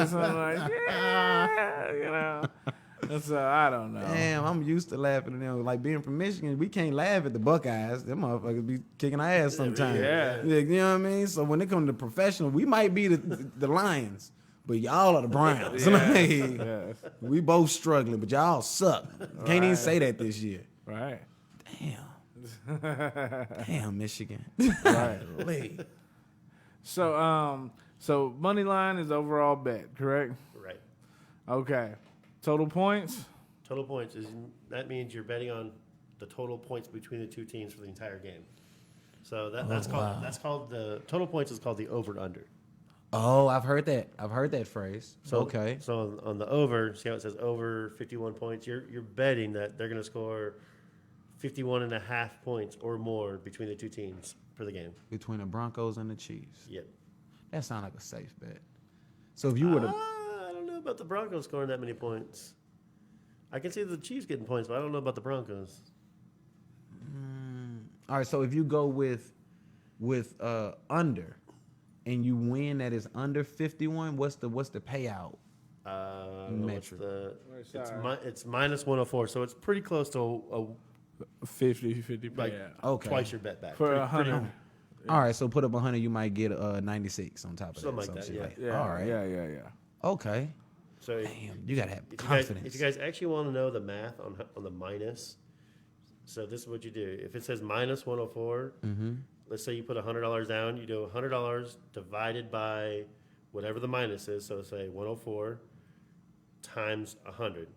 Something like, yeah, you know. So I don't know. Damn, I'm used to laughing at them. Like being from Michigan, we can't laugh at the Buckeyes. Them motherfuckers be kicking our ass sometimes. Yeah. You know what I mean? So when it comes to professional, we might be the Lions, but y'all are the Browns. Yes. We both struggling, but y'all suck. Can't even say that this year. Right. Damn, Michigan. Right. So money line is overall bet, correct? Right. Okay. Total points? Total points that means you're betting on the total points between the two teams for the entire game. So that's called the total points is called the over and under. Oh, I've heard that phrase. So okay. So on the over, see how it says over 51 points? You're betting that they're going to score 51.5 points or more between the two teams for the game. Between the Broncos and the Chiefs. Yep. That sounds like a safe bet. So if you were to I don't know about the Broncos scoring that many points. I can see the Chiefs getting points, but I don't know about the Broncos. all right, so if you go with under and you win that is under 51, what's the payout? Metric. It's minus 104, so it's pretty close to a 50 like payout. twice your bet back. For Pretty- 100. All right, so put up 100, you might get 96 on top of Something that. like some that, shit yeah. that. All right. Yeah. Okay. So Damn, you gotta have if confidence. if you guys actually want to know the math on the minus, so this is what you do. If it says minus 104, let's say you put $100 down, you do $100 divided by whatever the minus is. So say 104 times 100.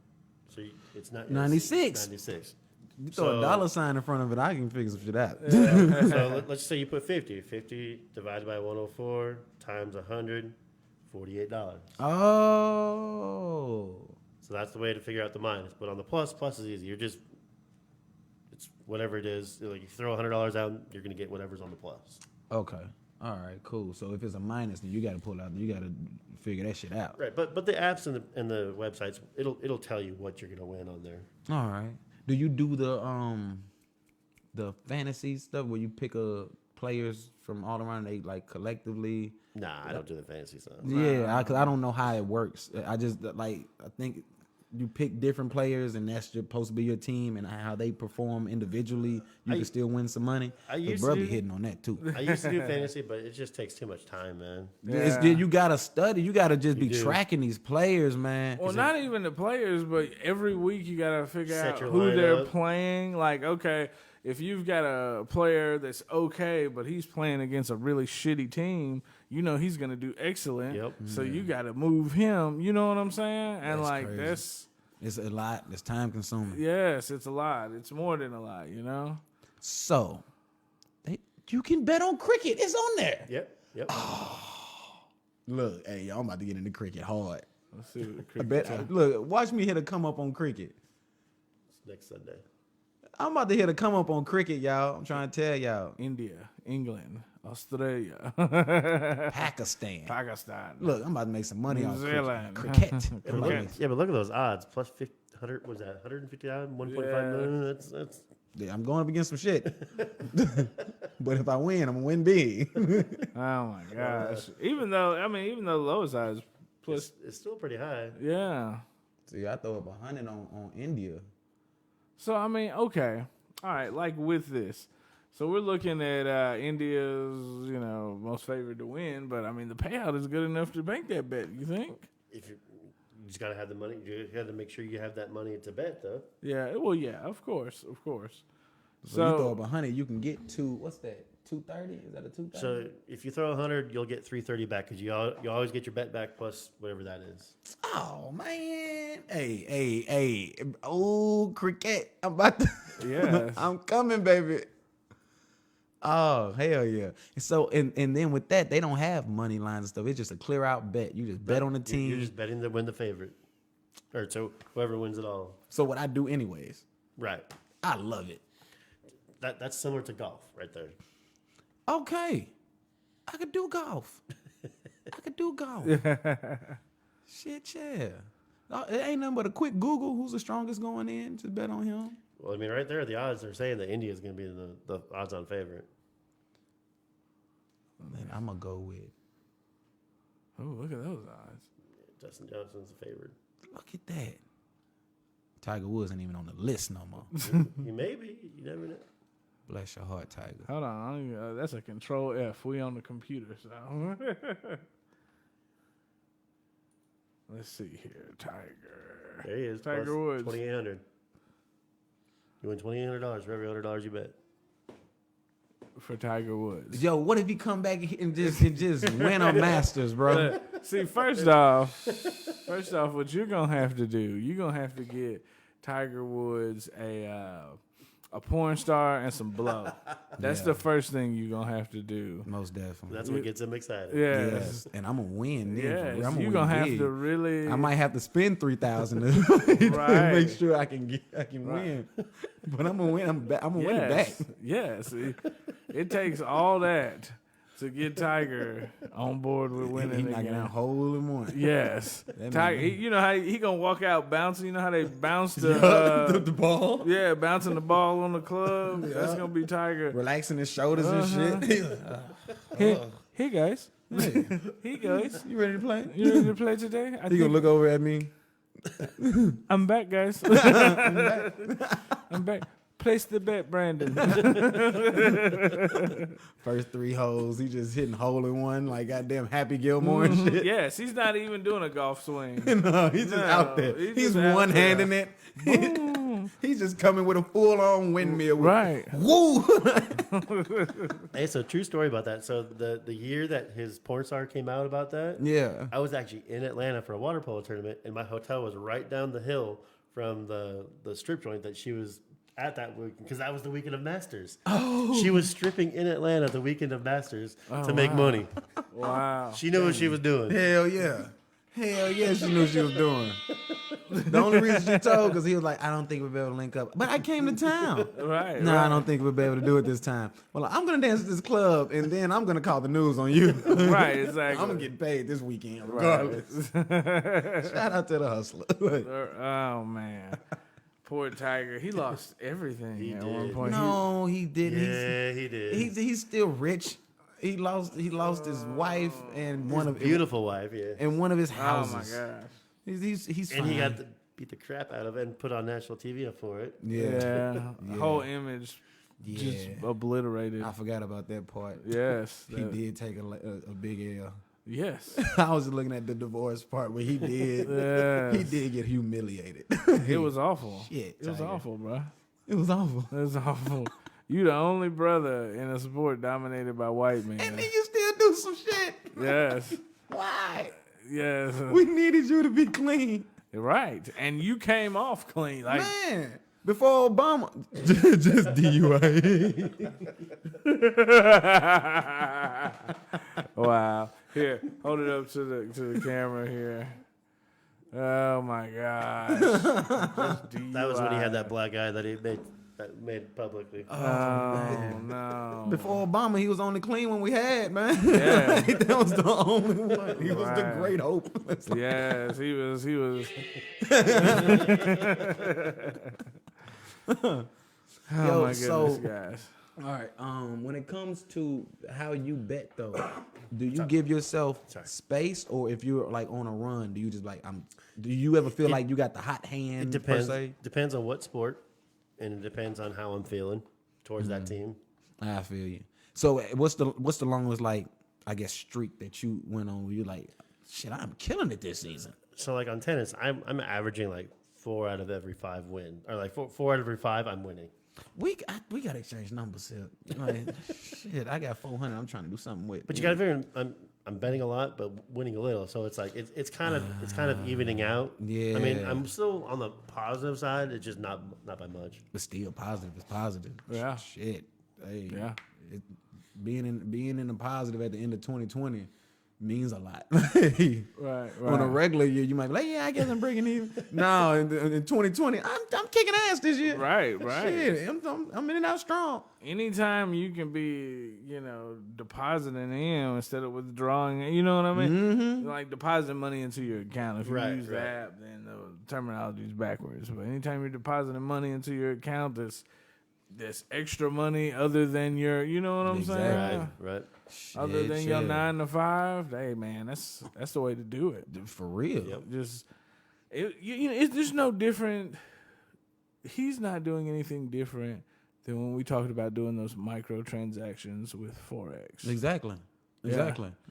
So it's not 96. 96. You throw a dollar sign in front of it, I can figure some shit out. So let's say you put 50. 50 divided by 104 times 100, $48. Oh. So that's the way to figure out the minus. But on the plus is easy. It's whatever it is. Like you throw $100 out, you're gonna get whatever's on the plus. Okay. All right, cool. So if it's a minus, then you got to pull out. You got to figure that shit out. Right. But the apps and the websites, it'll tell you what you're gonna win on there. All right. Do you do the fantasy stuff where you pick players from all around? They like collectively. Nah, I don't do the fantasy stuff. Yeah, because I don't know how it works. I just I think you pick different players, and that's supposed to be your team, and how they perform individually, you can still win some money. Bro be hitting on that too. I used to do fantasy, but it just takes too much time, man. You gotta study. You gotta just be tracking these players, man. Well, not even the players, but every week you gotta figure Set out your who they're lineup. playing. Like, okay, if you've got a player that's okay, but he's playing against a really shitty team, you know he's gonna do excellent. Yep. So you gotta move him. You know what I'm saying? And That's like crazy. It's a lot. It's time consuming. yes, it's a lot. It's more than a lot. You know. So, you can bet on cricket. It's on there. Yep. Look, hey, y'all, I'm about to get into cricket hard. Let's see what the I cricket bet. time. Look, watch me hit a come up on cricket. It's next Sunday. I'm about to hit a come up on cricket, y'all. I'm trying to tell y'all. India, England, Australia, Pakistan. Pakistan. Look, I'm about to make some money New off Zealand. cricket. Yeah, but look at those odds. Plus 100, was that 150,000, 1.5 million? That's Yeah, I'm going up against some shit. But if I win, I'm gonna win big. Oh my gosh! Even though the lowest odds plus it's still pretty high. yeah. See, I throw up 100 on India. So okay, all right. Like with this, so we're looking at India's most favored to win, but the payout is good enough to make that bet. You think? If you just gotta have the money, you got to make sure you have that money to bet, though. Yeah. Well, yeah. Of course. So you throw up 100, you can get what's that? 230? Is that a 230? So if you throw 100, you'll get 330 back because you always get your bet back plus whatever that is. Oh man! Hey! Oh, cricket! I'm about to. Yeah. I'm coming, baby. Oh hell yeah! So and then with that, they don't have money lines and stuff. It's just a clear out bet. You just bet on the team. You're just betting to win the favorite, or so whoever wins it all. So what I do anyways. Right. I love it. That's similar to golf, right there. Okay, I could do golf. Shit, yeah. It ain't nothing but a quick Google. Who's the strongest going in? Just bet on him. Well, I mean, right there, the odds are saying that India is going to be the odds-on favorite. Man, I'm gonna go with. Oh, look at those odds. Justin Johnson's the favorite. Look at that. Tiger Woods ain't even on the list no more. You may be. You never know. Bless your heart, Tiger. Hold on. That's a Control F. We on the computer, so. Let's see here. Tiger. There he is. Tiger Woods. 2,800. You win $2,800 for every $100 you bet. For Tiger Woods. Yo, what if he come back and just win a Masters, bro? See, first off, what you're gonna have to do, you're gonna have to get Tiger Woods a porn star and some blow. That's the first thing you're gonna have to do. Most definitely. That's what gets him excited. Yes. And I'm gonna win. Yes, you're win gonna have big. to really. I might have to spend $3,000 to Right. make sure I can win. But I'm gonna win. I'm gonna win it back. Yes, it takes all that to get Tiger on board with winning He the knocking game. out hole in one. Yes, That Tiger. man- You know how he gonna walk out bouncing. You know how they bounce the the ball, yeah, bouncing the ball on the club. That's gonna be Tiger. relaxing his shoulders and shit. Hey guys, Hey, hey guys, you ready to play? you ready to play today? He gonna look over at me. I'm back, guys. I'm back. Place the bet, Brandon. First 3 holes, he just hitting hole in one like goddamn Happy Gilmore and shit. Yes, he's not even doing a golf swing. No, he's just out there. He's one handing it. He's just coming with a full on windmill. Right. Woo! Hey, so true story about that. So the year that his porn star came out about that, Yeah. I was actually in Atlanta for a water polo tournament, and my hotel was right down the hill from the strip joint that she was at that week, because that was the weekend of Masters. Oh, she was stripping in Atlanta the weekend of Masters to make money. Wow. She knew what she was doing. Hell yeah. Hell yeah, she knew what she was doing. The only reason she told, because he was like, I don't think we'll be able to link up. But I came to town. Right. No, right. I don't think we'll be able to do it this time. Well, I'm going to dance at this club, and then I'm going to call the news on you. Right, exactly. I'm going to get paid this weekend regardless. Shout out to the hustler. Oh man, poor Tiger. He lost everything at one did. point. No, he didn't. Yeah, he did. He's still rich. He lost his wife and one of Beautiful wife, yeah. and one of his Oh houses. my gosh. He's And fine. he got to beat the crap out of it and put on national TV for it. yeah. The whole image just Yeah. obliterated. I forgot about that part. Yes. He did take a big L. Yes. I was looking at the divorce part where he did. Yes. He did get humiliated. It was awful. Shit, It was Tiger. awful, bro. It was awful. It was awful. You the only brother in a sport dominated by white men. And then you still do some shit. Yes. Why? Yes. We needed you to be clean. Right. And you came off clean. Like Man, before Obama. Just DUI. wow. Here, hold it up to the camera here. Oh my gosh. That was when he had that black guy that he made publicly. Oh no. Before Obama, he was only clean when we had, man. Yeah. That was the only one. He was the Right. great hope. It's like- Yes, he was. Oh Yo, my goodness, so- guys. All right. When it comes to how you bet, though, do you give yourself space, or if you're like on a run, do you just like do you ever feel like you got the hot hand? It depends. Per se? Depends on what sport, and it depends on how I'm feeling towards that team. I feel you. So what's the longest like I guess streak that you went on where you're like, shit, I'm killing it this season? So like on tennis, I'm averaging like 4 out of every 5 win, or like four out of every 5 I'm winning. We got to exchange numbers here. Like, shit, I got 400. I'm trying to do something with. But you got to figure I'm betting a lot, but winning a little. So it's like it's kind of evening out. Yeah. I mean, I'm still on the positive side. It's just not by much. But still, positive is positive. Yeah. Shit. Hey. Yeah. Being in the positive at the end of 2020 means a lot. Right. On a regular year, you might be like, yeah, I guess I'm breaking even. No, in 2020, I'm kicking ass this year. Right. Shit, I'm in and out strong. Anytime you can be, depositing in instead of withdrawing, you know what I mean? Mm-hmm. Like depositing money into your account. If you Right, use the right. app, then the terminology is backwards. But anytime you're depositing money into your account, there's extra money other than your, you know what I'm saying? Right. Other than your 9 to 5, hey man, that's the way to do it. For real. Yep. It's just no different. He's not doing anything different than when we talked about doing those microtransactions with Forex. Exactly.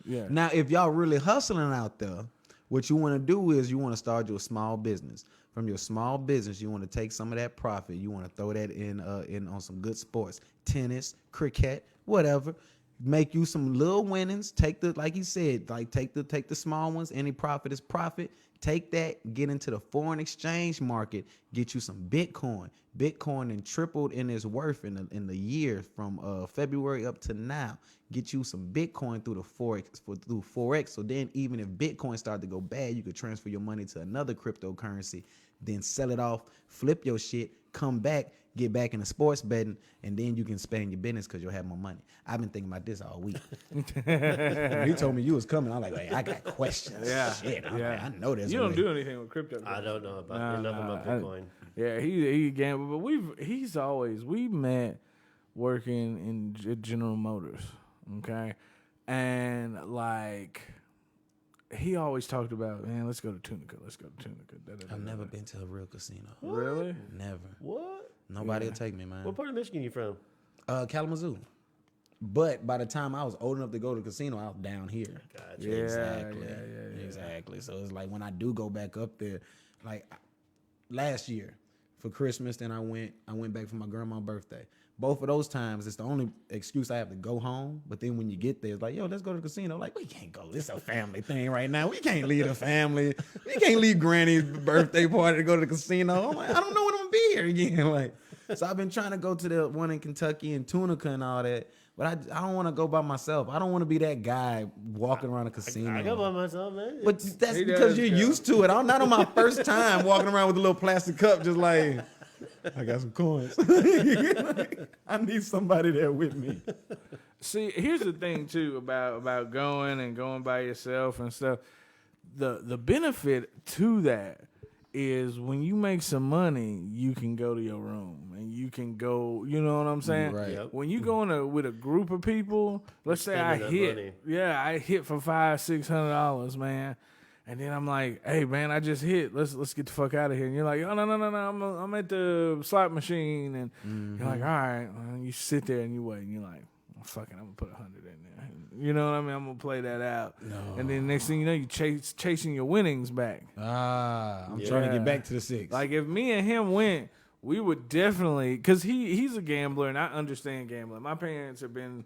Yeah. Now, if y'all really hustling out there, what you want to do is you want to start your small business. From your small business, you want to take some of that profit. You want to throw that in on some good sports, tennis, cricket, whatever. Make you some little winnings. Take like he said, take the small ones. Any profit is profit. Take that, get into the foreign exchange market, get you some Bitcoin. Bitcoin and tripled in its worth in the year from February up to now. Get you some Bitcoin through the Forex. So then even if Bitcoin started to go bad, you could transfer your money to another cryptocurrency, then sell it off, flip your shit, come back, get back into sports betting, and then you can expand your business because you'll have more money. I've been thinking about this all week. When he told me you was coming, I'm like, hey, I got questions. Yeah. Shit, Yeah. I know this. You don't do anything with crypto. I don't know about enough about Bitcoin. Yeah, he gambled, but we met working in General Motors, okay, and like he always talked about, man, let's go to Tunica. I've never been to a real casino. Really? Never. What? Nobody will take me, man. What part of Michigan you from? Kalamazoo. But by the time I was old enough to go to the casino, I was down here. Gotcha. Yeah, Exactly. So it's like when I do go back up there, like last year for Christmas, then I went back for my grandma's birthday. Both of those times, it's the only excuse I have to go home. But then when you get there, it's like, yo, let's go to the casino. Like, we can't go. This is a family thing right now. We can't leave the family. We can't leave Granny's birthday party to go to the casino. I'm like, I don't know when I'm gonna be here again. Like, so I've been trying to go to the one in Kentucky and Tunica and all that. But I don't want to go by myself. I don't want to be that guy walking around a casino. I go by myself, man. But that's because you're used to it. I'm not on my first time walking around with a little plastic cup, just like, I got some coins. I need somebody there with me. See, here's the thing too about going by yourself and stuff. The benefit to that is when you make some money, you can go to your room and you can go. You know what I'm saying? Right. Yep. When you go with a group of people, let's say I money. hit for $500-$600, man. And then I'm like, hey man, I just hit. Let's get the fuck out of here. And you're like, oh no, I'm at the slot machine. And you're like, all right. And you sit there and you wait. And you're like, oh, fuck it, I'm gonna put 100 in there. You know what I mean? I'm gonna play that out. No. And then next thing you know, you chasing your winnings back. I'm trying to get back to the 6. Like if me and him went, we would definitely, because he's a gambler and I understand gambling. My parents have been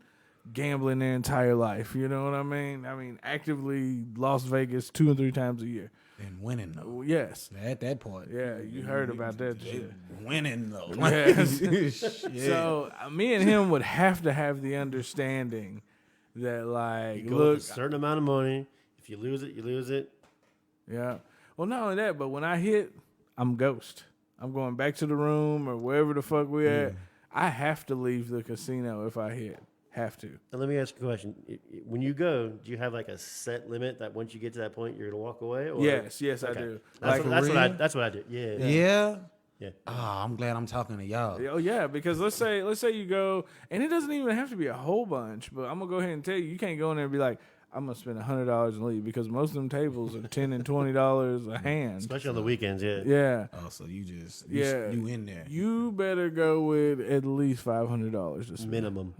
gambling their entire life. You know what I mean? I mean, actively Las Vegas 2 or 3 times a year. And winning though. Yes. At that point. Yeah, you heard about that shit. Winning though. Yes. Shit. So me and him would have to have the understanding that, like, You go look, with a certain amount of money. If you lose it, you lose it. yeah. Well, not only that, but when I hit, I'm ghost. I'm going back to the room or wherever the fuck we at. I have to leave the casino if I hit. Have to. And let me ask you a question. When you go, do you have like a set limit that once you get to that point, you're going to walk away? Or? Yes, I Okay. do. That's what I do. Yeah. Yeah. Yeah. Oh, I'm glad I'm talking to y'all. Oh yeah, because let's say you go, and it doesn't even have to be a whole bunch, but I'm gonna go ahead and tell you can't go in there and be like, I'm gonna spend $100 and leave, because most of them tables are $10 and $20 a hand. Especially on the weekends, yeah. Yeah. Oh, so you in there. You better go with at least $500 to spend.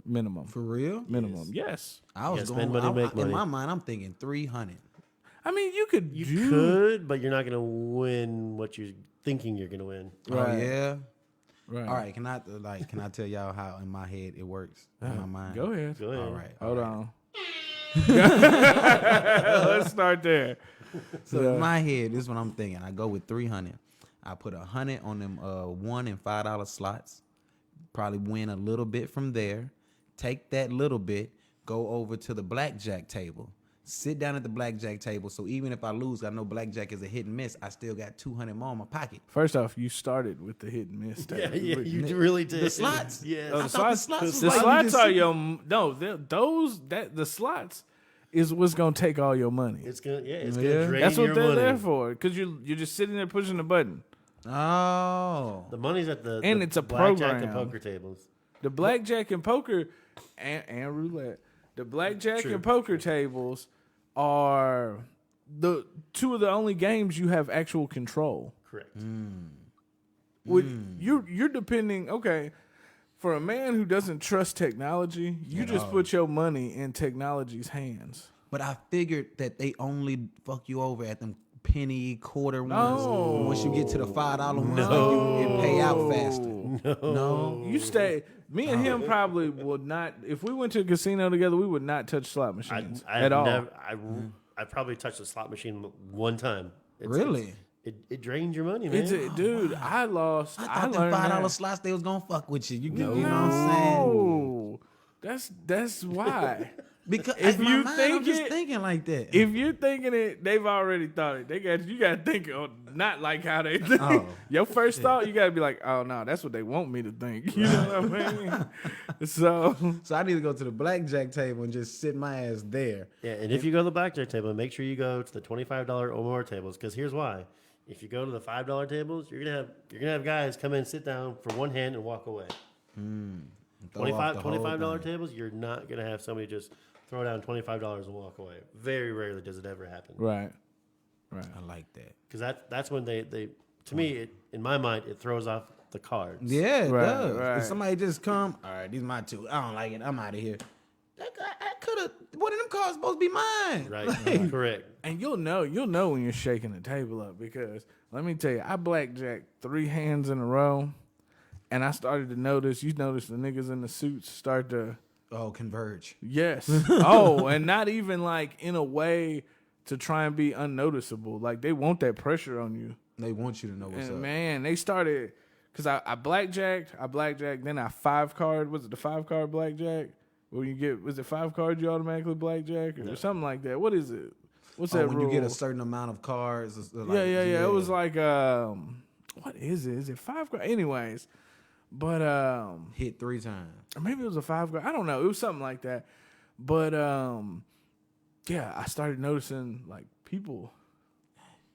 Minimum. For real? Minimum. Yes. I was Yeah, going spend money, make in money. my mind, I'm thinking 300. I mean, you could. You could, but you're not going to win what you're thinking you're going to win. Right. Oh yeah. Right. All right. Can I tell y'all how in my head it works? In my mind. Go ahead. Go ahead. All right. Hold on. Let's start there. So in my head, this is what I'm thinking. I go with 300. I put 100 on them $1 and $5 slots. Probably win a little bit from there. Take that little bit, go over to the blackjack table. sit down at the blackjack table. So even if I lose, I know blackjack is a hit and miss. I still got 200 more in my pocket. First off, you started with the hit and miss. Yeah, you really did. The slots? Yeah. Oh, I thought the slots was the like you slots just are sit- your the slots is what's gonna take all your money. It's gonna drain That's what your they're money. there for. Because you're just sitting there pushing the button. Oh. The money's at the And it's a blackjack program. and poker tables. The blackjack and poker and roulette. The blackjack and poker tables are the two of the only games you have actual control. Correct. You're depending. Okay, for a man who doesn't trust technology, you just put your money in technology's hands. But I figured that they only fuck you over at them penny quarter ones. No. Once you get to the $5 ones, it pay out faster. No. You stay. Me and him probably would not. If we went to a casino together, we would not touch slot machines at all. I probably touched a slot machine one time. Really? It drains your money, man. Dude, I lost. I thought them learned $5 that. slots they was gonna fuck with you. You know what I'm saying? No, that's why. Because If in my you mind, think I'm just it- thinking like that. If you're thinking it, they've already thought it. You got to think not like how they think. Oh, Your first thought, you got to be like, oh no, that's what they want me to think. You know what I mean? So I need to go to the blackjack table and just sit my ass there. Yeah, and if you go to the blackjack table, make sure you go to the $25 or more tables. Because here's why: if you go to the $5 tables, you're gonna have guys come in, sit down for one hand, and walk away. Throw off the whole $25 thing. tables, you're not gonna have somebody just throw down $25 and walk away. Very rarely does it ever happen. right. I like that. Because that's when they to me, in my mind, it throws off the cards. Yeah, it Right, does. right. If somebody just come, all right, these my two. I don't like it. I'm out of here. I could have. One of them cards supposed to be mine. Right. Correct. And you'll know when you're shaking the table up because let me tell you, I blackjacked 3 hands in a row, and I started to notice. You notice the niggas in the suits start to. Oh, converge. Yes. Oh, and not even like in a way to try and be unnoticeable. Like they want that pressure on you. They want you to know what's And up. man, they started because I blackjacked, then I 5-card. Was it the 5-card blackjack? When you get, was it 5 cards you automatically blackjack or something like that? What is it? What's that when rule? you get a certain amount of cards. It's like, yeah. It was like what is it? Is it 5 cards? Anyways, but hit 3 times. or maybe it was a 5 card. I don't know. It was something like that. But yeah, I started noticing like people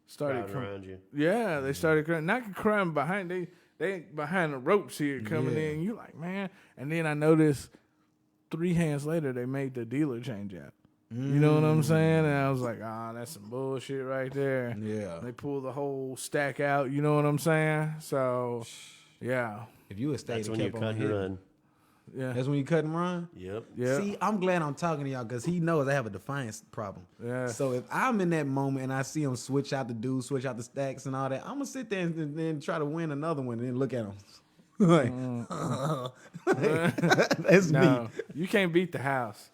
started Crowding around you. Yeah, they started crying. Not crying behind they behind the ropes here coming Yeah. in. You like, man. And then I noticed 3 hands later they made the dealer change out. You know what I'm saying? And I was like, that's some bullshit right there. Yeah. They pulled the whole stack out. You know what I'm saying? So, yeah. If you had stayed That's and when you kept cut on and hitting. run. Yeah. That's when you cut and run? Yep. Yeah. See, I'm glad I'm talking to y'all because he knows I have a defiance problem. Yeah. So if I'm in that moment and I see him switch out the dudes, switch out the stacks and all that, I'm going to sit there and then try to win another one and then look at him. That's No, me. you can't beat the house.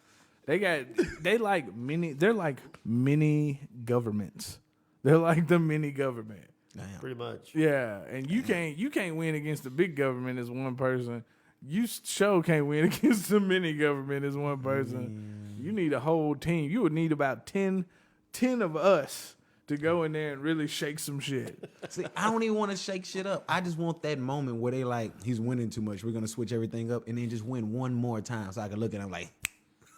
They're like mini governments. They're like the mini government. Damn. Pretty much. Yeah, and you can't win against the big government as one person. You sure can't win against the mini government as one person. You need a whole team. You would need about 10 of us to go in there and really shake some shit. See, I don't even want to shake shit up. I just want that moment where they like, he's winning too much. We're going to switch everything up and then just win one more time so I can look at him like,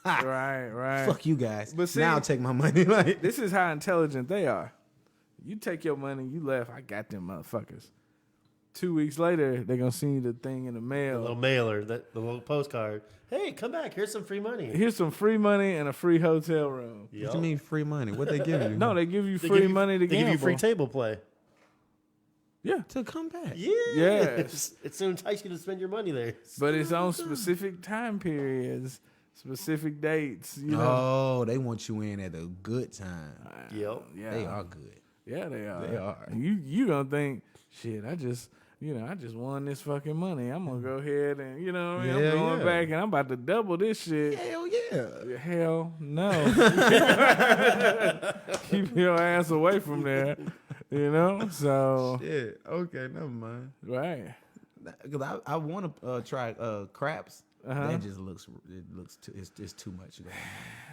ha, Right. fuck you guys. But see- now I'll take my money. Like, This is how intelligent they are. You take your money, you left. I got them motherfuckers. 2 weeks later, they're gonna send you the thing in the The mail. little mailer, the little postcard. Hey, come back. Here's some free money. Here's some free money and a free hotel room. what you mean free money? What they give you? No, they give you They free give you- money to They gamble. give you free table play. Yeah, To come back. Yes. It's to entice you to spend your money there. but it's on specific time periods, specific dates. You know. Oh, they want you in at a good time. Yep. Yeah, They are good. Yeah, they are. They are. You gonna think, shit? I just won this fucking money. I'm gonna go ahead and I'm Yeah, going yeah. back and I'm about to double this shit. Hell yeah. Hell no. Keep your ass away from there. So Yeah. Okay, never mind. right. Because I want to try craps. That just looks too, it's too much.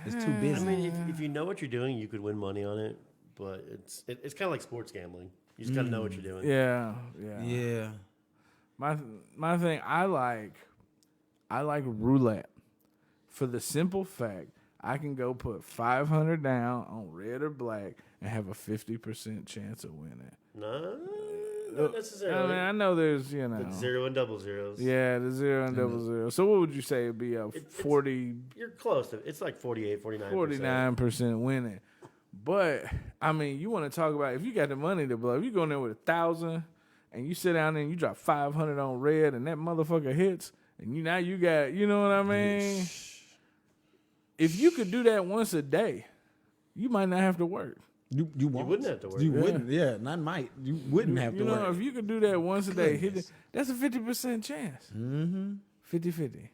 It's too busy. I mean, if you know what you're doing, you could win money on it, but it's kind of like sports gambling. You just gotta know what you're doing. Yeah. My thing, I like roulette for the simple fact I can go put $500 down on red or black and have a 50% chance of winning. No, not necessarily. I mean, I know there's, With 0 and double zeros. Yeah, the 0 and double zero. So what would you say it'd be a 40? You're close to it's like 48, 49%. 49% winning. But I mean, you want to talk about if you got the money to blow, if you go in there with 1,000 and you sit down there and you drop 500 on red and that motherfucker hits, and you got, you know what I mean? If you could do that once a day, you might not have to work. You won't. You wouldn't have to work. You wouldn't. Yeah, not might. You wouldn't have to work. You know, if you could do that once a day, that's a 50% chance. 50-50.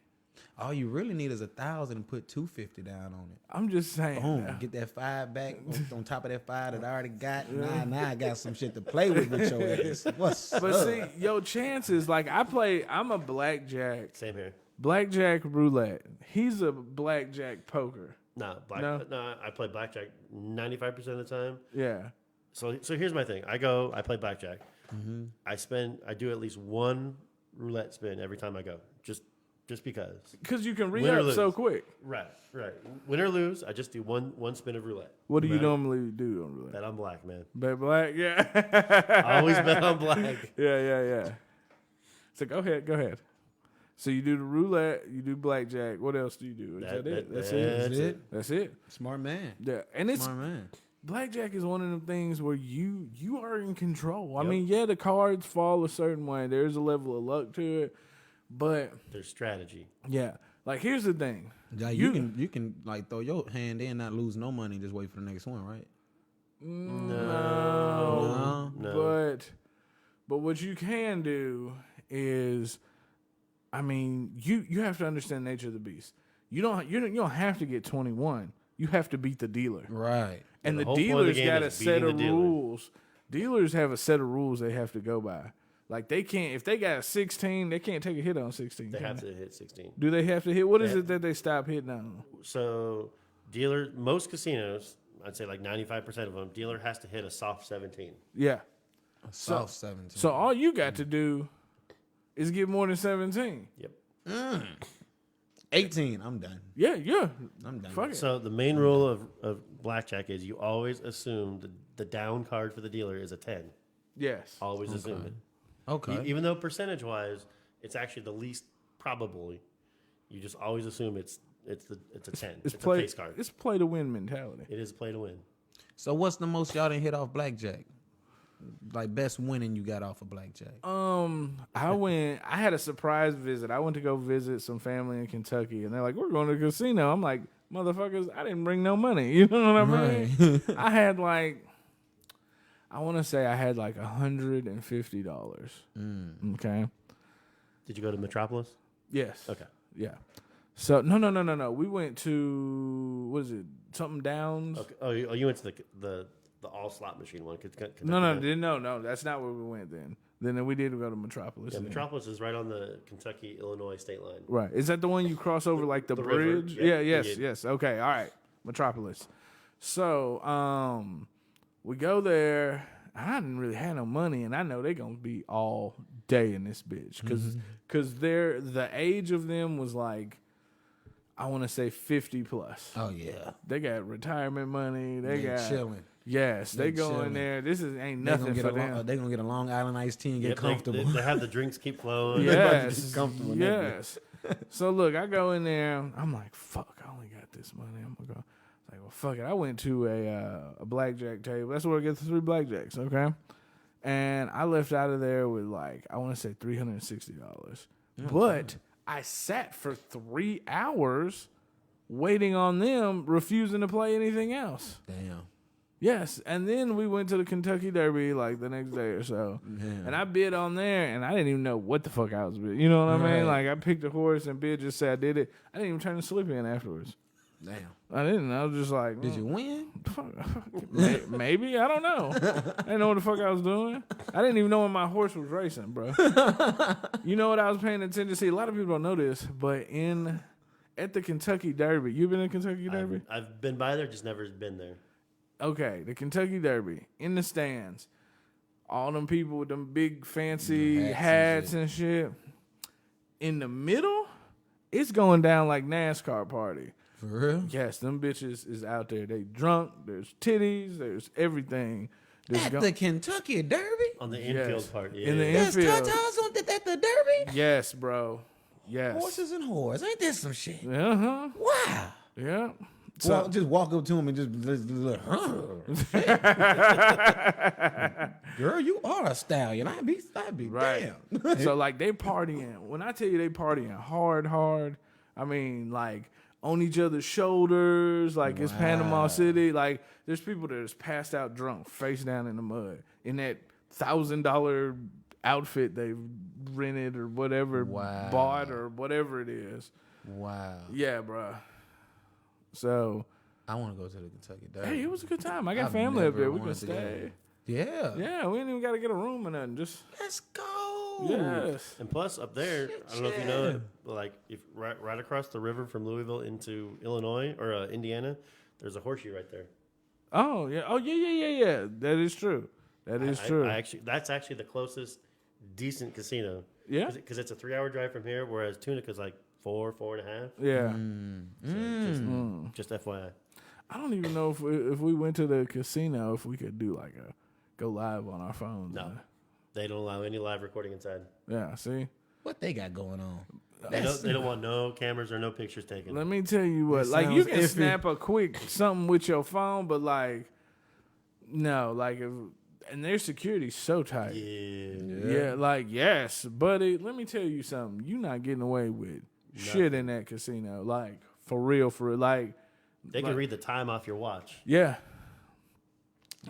All you really need is 1,000 and put 250 down on it. I'm just saying. Boom, get that 5 back on top of that 5 that I already got. Now I got some shit to play with your ass. What's But up? see, your chances, like I'm a blackjack. Same here. Blackjack roulette. He's a blackjack poker. No, I play blackjack 95% of the time. Yeah. So here's my thing. I play blackjack. I do at least one roulette spin every time I go. Just because. Because you can re-up so quick. Right. Win or lose, I just do one spin of roulette. What do you normally do on roulette? Bet on black, man. Bet black, yeah. I always bet on black. Yeah. So go ahead. So you do the roulette, you do blackjack. What else do you do? Is that it? That's it. Smart man. Yeah, and it's Smart man. blackjack is one of them things where you are in control. I mean, yeah, the cards fall a certain way. There's a level of luck to it, but there's strategy. Yeah, like here's the thing. Like you can like throw your hand in, not lose no money, just wait for the next one, right? No. But what you can do is, I mean, you have to understand the nature of the beast. You don't have to get 21. You have to beat the dealer. Right. And the dealer's got a set of rules. Dealers have a set of rules they have to go by. Like they can't, if they got a 16, they can't take a hit on 16. They have to hit 16. Do they have to hit? What is it that they stop hitting on? So most casinos, I'd say like 95% of them, dealer has to hit a soft 17. Yeah. A soft 17. So all you got to do is get more than 17. Yep. 18, I'm done. Yeah. I'm done. Fuck it. So the main rule of blackjack is you always assume the down card for the dealer is a 10. Yes. Always assume it. Okay. Even though percentage-wise, it's actually the least probable, you just always assume it's a 10. It's a face card. It's play to win mentality. It is play to win. So what's the most y'all done hit off blackjack? Like best winning you got off of blackjack? I had a surprise visit. I went to go visit some family in Kentucky, and they're like, "We're going to the casino." I'm like, "Motherfuckers, I didn't bring no money." You know what I mean? I had I want to say I had like $150. Okay. Did you go to Metropolis? Yes. Okay. Yeah. So no. We went to what is it? Something Downs. Okay. Oh, you went to the all slot machine one. No. That's not where we went then. Then we did go to Metropolis. Yeah, Metropolis is right on the Kentucky-Illinois state line. Right. Is that the one you cross over like the bridge? River. Yeah. Yes. Okay. All right. Metropolis. So we go there. I didn't really have no money, and I know they're gonna be all day in this bitch because the age of them was like, I want to say 50 plus. Oh yeah. They got retirement money. They got chilling. Yes, they go in there. This ain't nothing for them. They're gonna get a Long Island iced tea and get comfortable. They have the drinks keep flowing. Yes, comfortable. Yes. So look, I go in there. I'm like, fuck, I only got this money. I'm gonna go. Like, well, fuck it. I went to a blackjack table. That's where I get the 3 blackjacks. Okay, and I left out of there with like, I want to say $360. But I sat for 3 hours waiting on them, refusing to play anything else. Damn. Yes, and then we went to the Kentucky Derby like the next day or so, and I bid on there, and I didn't even know what the fuck I was bidding. You know what I mean? Like I picked a horse and bid, just say I did it. I didn't even turn the slip in afterwards. Damn. I didn't. I was just like, Did you win? Maybe. I don't know. I didn't know what the fuck I was doing. I didn't even know when my horse was racing, bro. You know what I was paying attention to? See, a lot of people don't know this, but at the Kentucky Derby, you been in Kentucky Derby? I've been by there, just never been there. Okay, the Kentucky Derby, in the stands, all them people with them big fancy hats and shit. In the middle, it's going down like NASCAR party. For real? Yes, them bitches is out there. They drunk. There's titties. There's everything. At the Kentucky Derby? On the infield part, yeah. In the There's infield. tatas at the Derby? Yes, bro. Yes. Horses and whores. Ain't that some shit? Uh-huh. Wow. Yeah. So just walk up to him and just girl, you are a stallion. I'd be Right. damn. So like they partying. When I tell you they partying hard, I mean like on each other's shoulders, like it's Panama City. Like there's people that is passed out drunk, face down in the mud, in that $1,000 outfit they've rented or whatever, bought or whatever it is. Wow. Yeah, bro. So I want to go to the Kentucky Derby. hey, it was a good time. I got I've family up never there. We can wanted to go. stay. Yeah. Yeah, we ain't even got to get a room or nothing. Just Let's go. yes. And plus, up there, I don't know if you know it, but like if right across the river from Louisville into Illinois or Indiana, there's a horseshoe right there. Oh yeah. Oh yeah. That is true. That is true. That's actually the closest decent casino. Yeah. Because it's a 3-hour drive from here, whereas Tunica's like 4.5. Yeah. Just FYI. I don't even know if we went to the casino if we could do like a go live on our phones. No, they don't allow any live recording inside. Yeah. See. What they got going on? They don't want no cameras or no pictures taken. Let me tell you what. It Like you sounds can iffy. snap a quick something with your phone, but like no, like and their security's so tight. Yeah. Like yes, buddy. Let me tell you something. You're not getting away with shit in that casino. Like for real. Like They can read the time off your watch. yeah.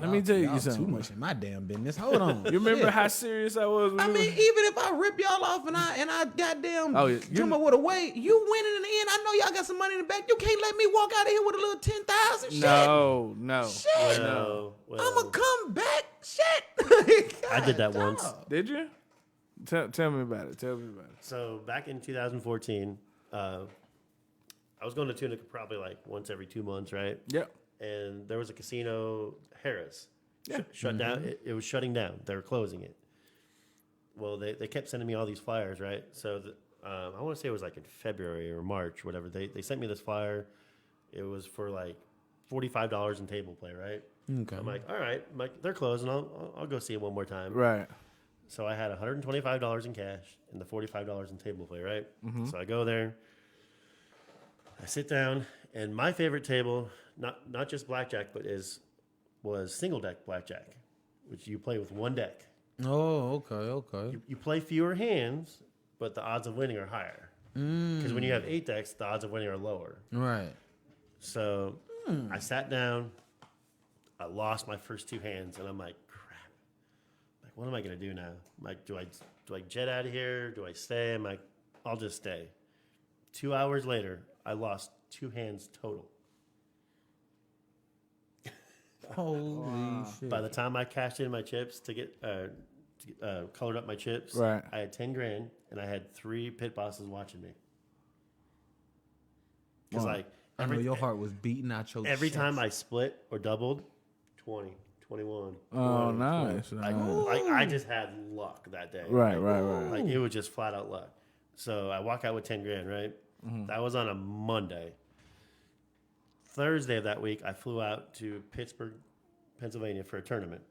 Let me tell you Y'all something. too much in my damn business. Hold on. You remember Shit. how serious I was? When I we mean, were- even if I rip y'all off and I goddamn Oh, yeah. come up with a way, you winning in the end. I know y'all got some money in the bank. You can't let me walk out of here with a little 10,000. Shit. no. Shit. Well, I'ma come back. Shit. I did that God, once. dog. Did you? Tell me about it. So back in 2014, I was going to Tunica probably like once every 2 months, right? Yep. And there was a casino, Harris. Yeah. Shut down. It was shutting down. They were closing it. Well, they kept sending me all these flyers, right? So I want to say it was like in February or March, whatever. They sent me this flyer. It was for like $45 in table play, right? Okay. I'm like, all right. I'm like, they're closing. I'll go see it one more time. Right. So I had $125 in cash and the $45 in table play, right? So I go there. I sit down, and my favorite table, not just blackjack, but was single deck blackjack, which you play with one deck. Oh, okay. You play fewer hands, but the odds of winning are higher. Because when you have 8 decks, the odds of winning are lower. Right. So I sat down. I lost my first 2 hands, and I'm like, crap. Like, what am I gonna do now? I'm like, do I jet out of here? Do I stay? I'm like, I'll just stay. 2 hours later, I lost 2 hands total. Holy shit. By the time I cashed in my chips to get colored up my chips, Right. I had $10,000 and I had 3 pit bosses watching me. Because like I know your heart was beating out your every chest. time I split or doubled, 20, 21. Oh, 20, nice. 20. Like I just had luck that day. Right. Like it was just flat out luck. So I walk out with $10,000, right? That was on a Monday. Thursday of that week, I flew out to Pittsburgh, Pennsylvania for a tournament.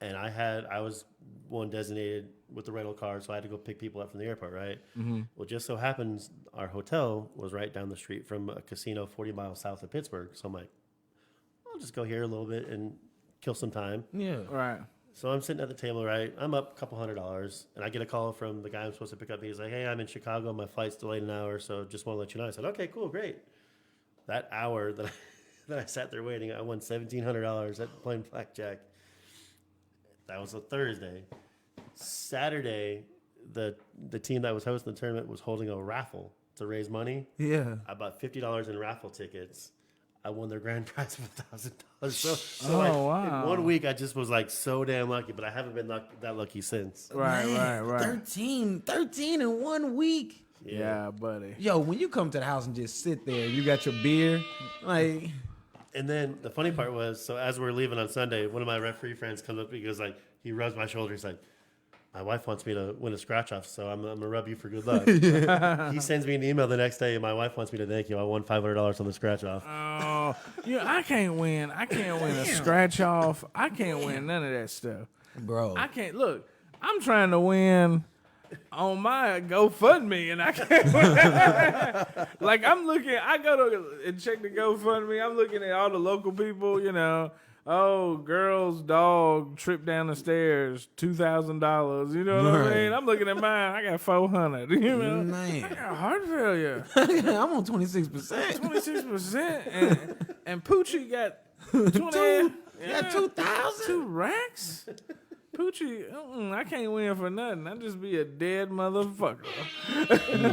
And I was one designated with the rental car, so I had to go pick people up from the airport, right? Well, just so happens our hotel was right down the street from a casino 40 miles south of Pittsburgh. So I'm like, I'll just go here a little bit and kill some time. Yeah. Right. So I'm sitting at the table, right? I'm up a couple $100, and I get a call from the guy I'm supposed to pick up. He's like, hey, I'm in Chicago. My flight's delayed an hour, so just want to let you know. I said, okay, cool, great. That hour that I sat there waiting, I won $1,700 at playing blackjack. That was a Thursday. Saturday, the team that was hosting the tournament was holding a raffle to raise money. Yeah. I bought $50 in raffle tickets. I won their grand prize of $1,000. So wow. in 1 week, I just was like so damn lucky, but I haven't been that lucky since. Right. 13 in 1 week. Yeah, buddy. Yo, when you come to the house and just sit there, you got your beer, like. And then the funny part was, so as we're leaving on Sunday, one of my referee friends comes up because like he rubs my shoulder. He's like, my wife wants me to win a scratch off, so I'm gonna rub you for good luck. He sends me an email the next day, and my wife wants me to thank you. I won $500 on the scratch off. Oh, I can't win. I can't win a scratch off. I can't win none of that stuff, Bro. I can't look. I'm trying to win on my GoFundMe, and I can't win. Like I'm looking. I go to and check the GoFundMe. I'm looking at all the local people. You know. Oh, girl's dog tripped down the stairs, $2,000. You know what I mean? I'm looking at mine. I got $400. You know, Man. I got heart failure. I'm on 26%. 26%, and Poochie got 20. Got 2,000. 2 racks. Poochie, I can't win for nothing. I just be a dead motherfucker.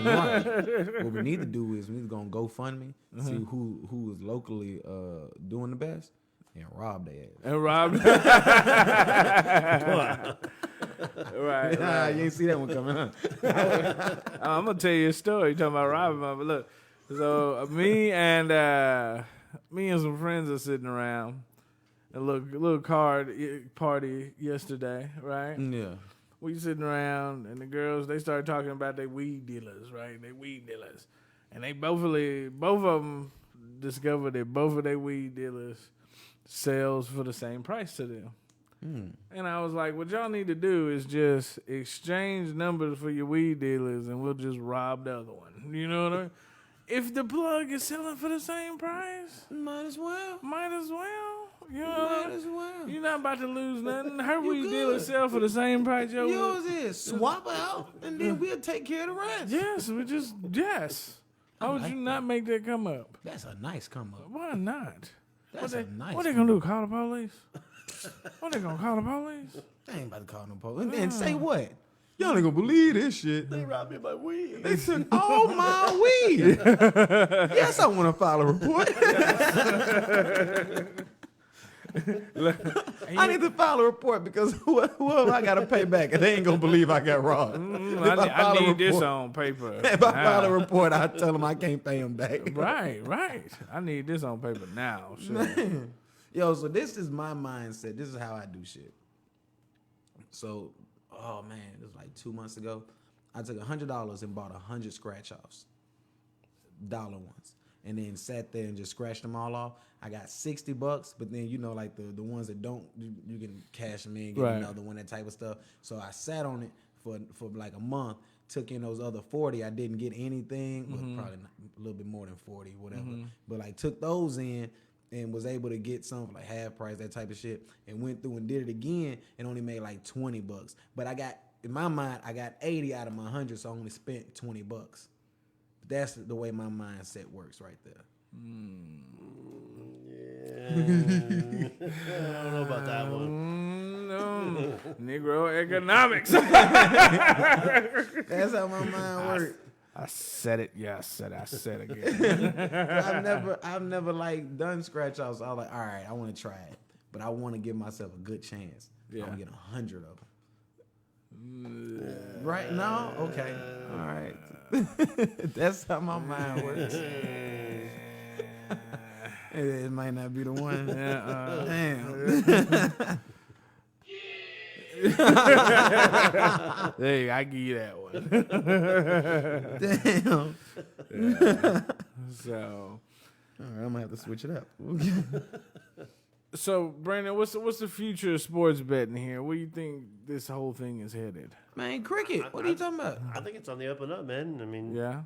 Right. What we need to do is we need to go on GoFundMe, see who is locally doing the best. And rob their ass. And rob. right. You ain't see that one coming, huh? I'm gonna tell you a story talking about robbing. But look, so me and some friends are sitting around a little card party yesterday, right? Yeah. We sitting around and the girls they started talking about their weed dealers, right? They weed dealers, and they both of them discovered that both of their weed dealers sells for the same price to them. And I was like, what y'all need to do is just exchange numbers for your weed dealers and we'll just rob the other one. You know what I mean? If the plug is selling for the same price, Might as well. You know, Might as well. you're not about to lose nothing. Her You weed good. dealer sell for the same price. Yours is swap out, and then we'll take care of the rest. Yes. How would you not make that come up? That's a nice come up. Why not? That's a nice. What they gonna do? Call the police? What they gonna call the police? They ain't about to call no police. And say what? Y'all ain't gonna believe this shit. They robbed me of my weed. They took all my weed. Yes, I want to file a report. I need to file a report because whoever I got to pay back, they ain't going to believe I got robbed. I need this on paper. If I file a report, I tell them I can't pay them back. Right. I need this on paper now. Sure. Yo, so this is my mindset. This is how I do shit. So, oh man, it was like 2 months ago. I took $100 and bought 100 scratch offs, dollar ones, and then sat there and just scratched them all off. I got $60, but then you know, like the ones that don't, you can cash them in, get another one, that type of stuff. So I sat on it for like a month. Took in those other 40. I didn't get anything, but probably not, a little bit more than 40, whatever. But like took those in and was able to get some for like half price, that type of shit, and went through and did it again and only made like $20. But I got, in my mind, I got 80 out of my 100, so I only spent $20. That's the way my mindset works right there. I don't know about that one. No. Negro economics. That's how my mind works. I said it. Yeah, I said it again. I've never like done scratch offs. I was like, all right, I want to try it, but I want to give myself a good chance. Yeah. I'm gonna get 100 of them. Right now, okay, all right. That's how my mind works. It might not be the one. Damn. There you go. I give you that one. Damn. So, all right, I'm gonna have to switch it up. so Brandon, what's the future of sports betting here? Where do you think this whole thing is headed? Man, cricket. What are you talking about? I think it's on the up and up, man. I mean, Yeah.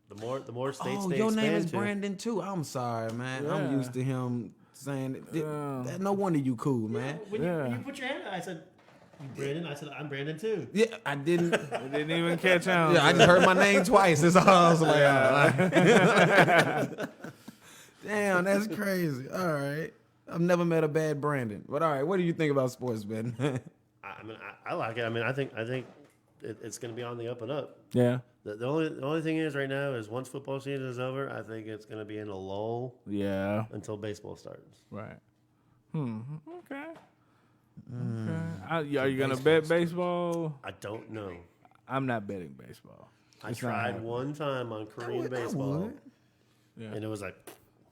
the more states Oh, they your expand name is to. Brandon too. I'm sorry, man. Yeah. I'm used to him saying that. No wonder you cool, man. When you put your hand out, I said, Brandon. I said, I'm Brandon too. Yeah, I didn't. It didn't even catch on. Yeah, I just heard my name twice. That's all I was like. Damn, that's crazy. All right. I've never met a bad Brandon. But all right, what do you think about sports betting? I mean, I like it. I mean, I think it's going to be on the up and up. Yeah. The only thing is right now is once football season is over, I think it's going to be in a lull. Yeah. Until baseball starts. Right. Okay. Are you gonna bet baseball? I don't know. I'm not betting baseball. I tried one time on Korean baseball, and it was like,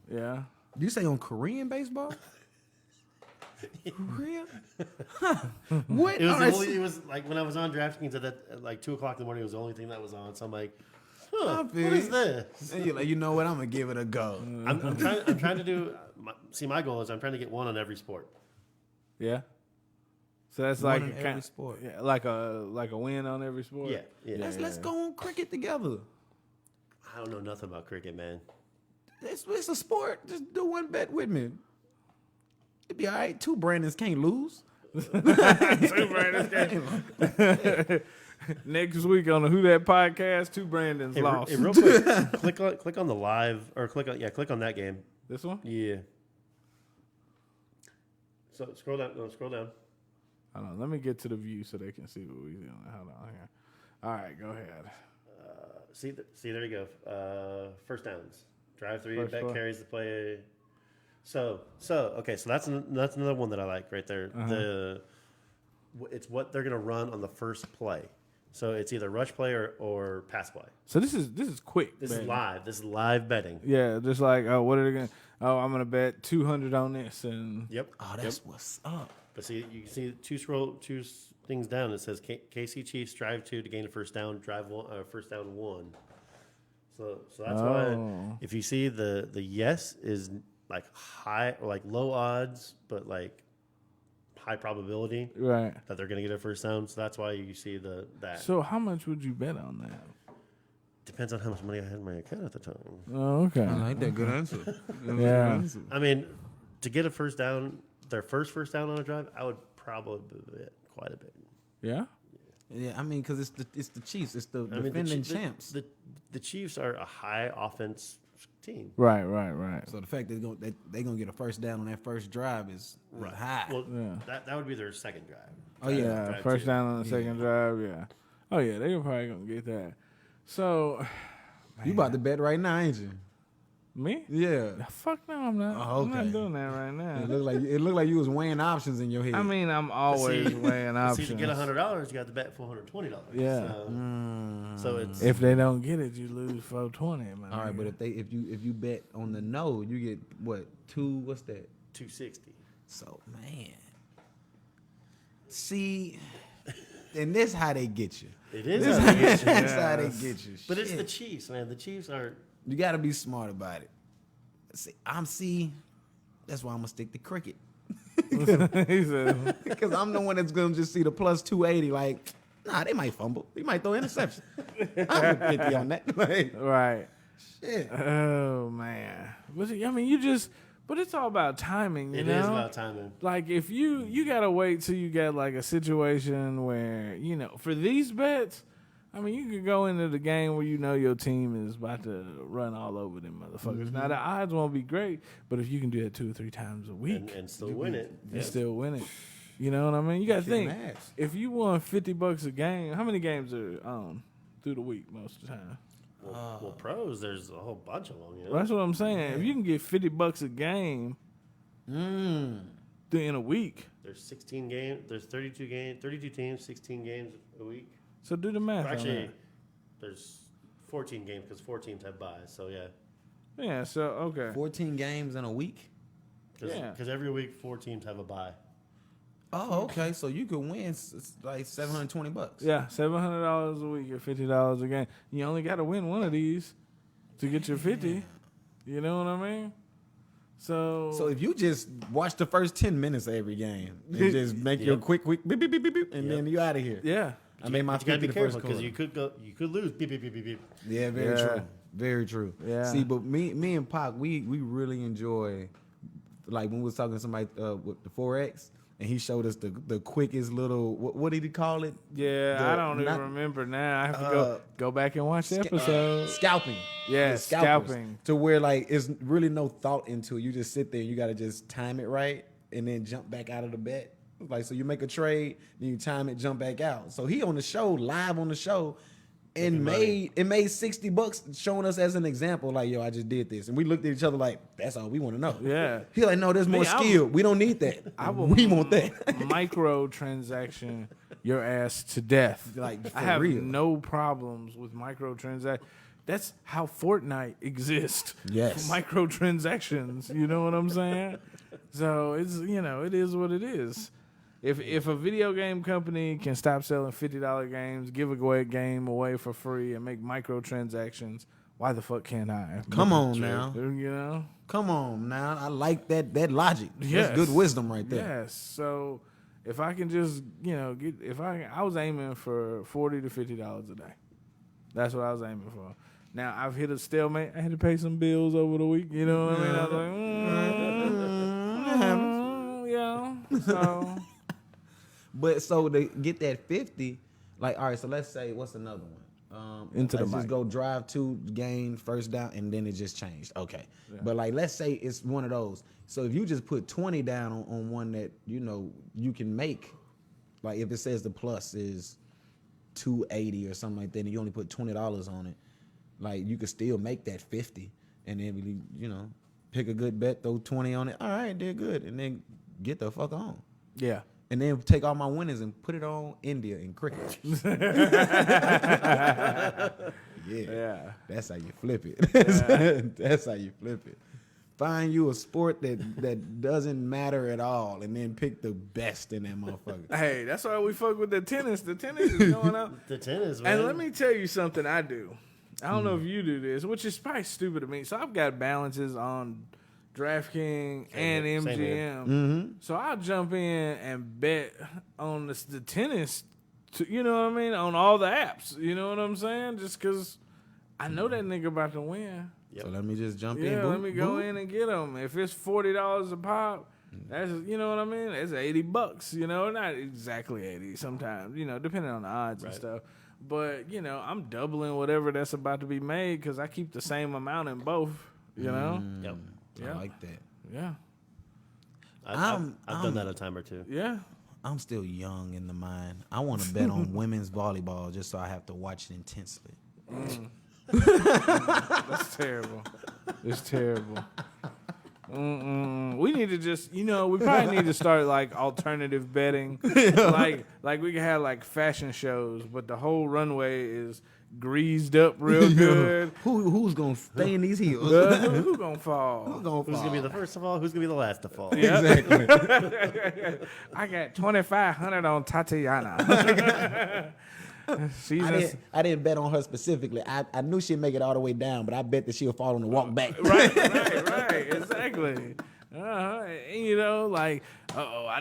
yeah. Do you say on Korean baseball? Korea? What? It was like when I was on DraftKings at like 2:00 in the morning. It was the only thing that was on. So I'm like, what is this? And you're like, you know what? I'm gonna give it a go. I'm trying to do. My goal is I'm trying to get one on every sport. Yeah. So that's One like in every sport. Yeah, like a win on every sport. Yeah. Let's go on cricket together. I don't know nothing about cricket, man. It's a sport. Just do one bet with me. It'd be all right. 2 Brandons can't lose. 2 Brandons can't. Next week on the WhoDat podcast, 2 Brandons lost. Hey, real quick, click on the live or click on that game. This one? Yeah. So scroll down. No, scroll down. Hold on. Let me get to the view so they can see what we're doing. Hold on here. All right, go ahead. See, there you go. First downs. Drive 3, bet play. carries the play. So okay, so that's another one that I like right there. It's what they're gonna run on the first play. So it's either rush play or pass play. So this is quick. This is live. This is live betting. Yeah, just like what are they gonna? Oh, I'm gonna bet 200 on this and. Yep. Oh, that's what's up. But see, you can see two things down. It says KC Chiefs drive 2 to gain a first down, drive 1, first down 1. So that's why if you see the yes is like high or like low odds, but like high probability right that they're going to get a first down. So that's why you see that. So how much would you bet on that? Depends on how much money I had in my account at the time. Oh, okay. I like that. Good answer. Yeah. I mean, to get a first down, their first down on a drive, I would probably bet quite a bit. Yeah. Yeah, I mean, because it's the Chiefs. It's the defending champs. The Chiefs are a high offense team. Right. So the fact that they're gonna get a first down on that first drive is high. Well, that would be their second drive. Oh yeah, Yeah, first down on the second drive. Yeah. Oh yeah, they're probably gonna get that. So, you about to bet right now, ain't you? me? Yeah. Fuck no, I'm not. Oh, I'm okay. not doing that right now. It looked like you was weighing options in your head. I mean, I'm always weighing options. See, to get $100, you got to bet $420. Yeah. So it's If they don't get it, you lose $420. all right, but if you bet on the no, you get what what's that? $260. So man, see, and this how they get you. It is. How they get you. That's how they get you. But it's Shit. the Chiefs, man. The Chiefs are. You got to be smart about it. See, that's why I'm gonna stick to cricket. He said, Because I'm the one that's gonna just see the plus 280. Like, nah, they might fumble. They might throw interception. I'm 50 on that. Like, right. shit. Oh man. But I mean, but it's all about timing. You It know? is about timing. Like if you gotta wait till you get like a situation where for these bets. I mean, you could go into the game where your team is about to run all over them motherfuckers. Mm-hmm. Now, the odds won't be great, but if you can do that 2 or 3 times a week And still win it. and still win it, you know what I mean? You got to think, ass. if you won $50 a game, how many games are on through the week most of the time? Well, pros, there's a whole bunch of them. Well, that's what I'm saying. If you can get $50 a game in a week. There's 16 games. There's 32 teams, 16 games a week. So do the math. Actually, there's 14 games because 4 teams have buys. So yeah. Yeah. So okay. 14 games in a week. Yeah. Because every week 4 teams have a buy. Oh, okay. So you could win like $720. Yeah, $700 a week or $50 a game. You only got to win one of these to get your 50. You know what I mean? So if you just watch the first 10 minutes of every game and just make your quick beep, beep, beep, beep, beep, and then you out of here. yeah. I made my But you gotta 50 be the first careful because quarter. you could lose. Beep beep beep beep beep. Yeah, very Yeah. true. Very true. Yeah. See, but me and Pac, we really enjoy, like when we was talking to somebody with the 4X, and he showed us the quickest little, what did he call it? Yeah, I don't even remember now. I have to go back and watch the episode. Scalping. Yeah, The scalpers. scalping. To where like it's really no thought into it. You just sit there. You got to just time it right and then jump back out of the bet. Like, so you make a trade, then you time it, jump back out. So he on the show, live on the show, and made $60 showing us as an example, like, yo, I just did this. And we looked at each other like, that's all we want to know. Yeah. He's like, no, there's more skill. We don't need that. We want that. Microtransaction your ass to death. Like, I have real. no problems with microtransactions. That's how Fortnite exists. Yes. Microtransactions. You know what I'm saying? So it's, it is what it is. If a video game company can stop selling $50 games, give a game away for free, and make microtransactions, why the fuck can't I? Come on now. Come on now. I like that logic. Yes. That's good wisdom right there. Yes. So if I can just, I was aiming for $40 to $50 a day. That's what I was aiming for. Now I've hit a stalemate. I had to pay some bills over the week. You know what I mean? I was like, so. But so to get that 50, like, all right, so let's say, what's another one? Into the let's just mic. go drive 2, gain first down, and then it just changed. Okay. Yeah. But like, let's say it's one of those. So if you just put 20 down on one that, you can make, like if it says the plus is 280 or something like that, and you only put $20 on it, like you could still make that 50, and then really, pick a good bet, throw 20 on it. All right, did good, and then get the fuck on. Yeah. And then take all my winnings and put it on India in cricket. Yeah. That's how you flip it. That's how you flip it. Find you a sport that doesn't matter at all, and then pick the best in that motherfucker. Hey, that's why we fuck with the tennis. The tennis is going up. The tennis, man. And let me tell you something I do. I don't know if you do this, which is probably stupid of me. So I've got balances on DraftKings and MGM. So I'll jump in and bet on the tennis, you know what I mean, on all the apps. You know what I'm saying? Just because I know that nigga about to win. Yep. So let me just jump in. Yeah, let me go in and get them. If it's $40 a pop, that's, you know what I mean? That's $80, not exactly 80 sometimes, depending on the odds and stuff. But, I'm doubling whatever that's about to be made because I keep the same amount in both, Yep. I like that. Yeah. I've done that a time or two. Yeah. I'm still young in the mind. I want to bet on women's volleyball just so I have to watch it intensely. That's terrible. It's terrible. We need to just, we probably need to start like alternative betting. Like we can have like fashion shows, but the whole runway is greased up real good. Who's gonna stay in these heels? Who's gonna fall? Who's gonna be the first to fall? Who's gonna be the last to fall? Yep. Exactly. I got 2,500 on Tatiana. I didn't bet on her specifically. I knew she'd make it all the way down, but I bet that she'll fall on the walk back. Right, exactly. I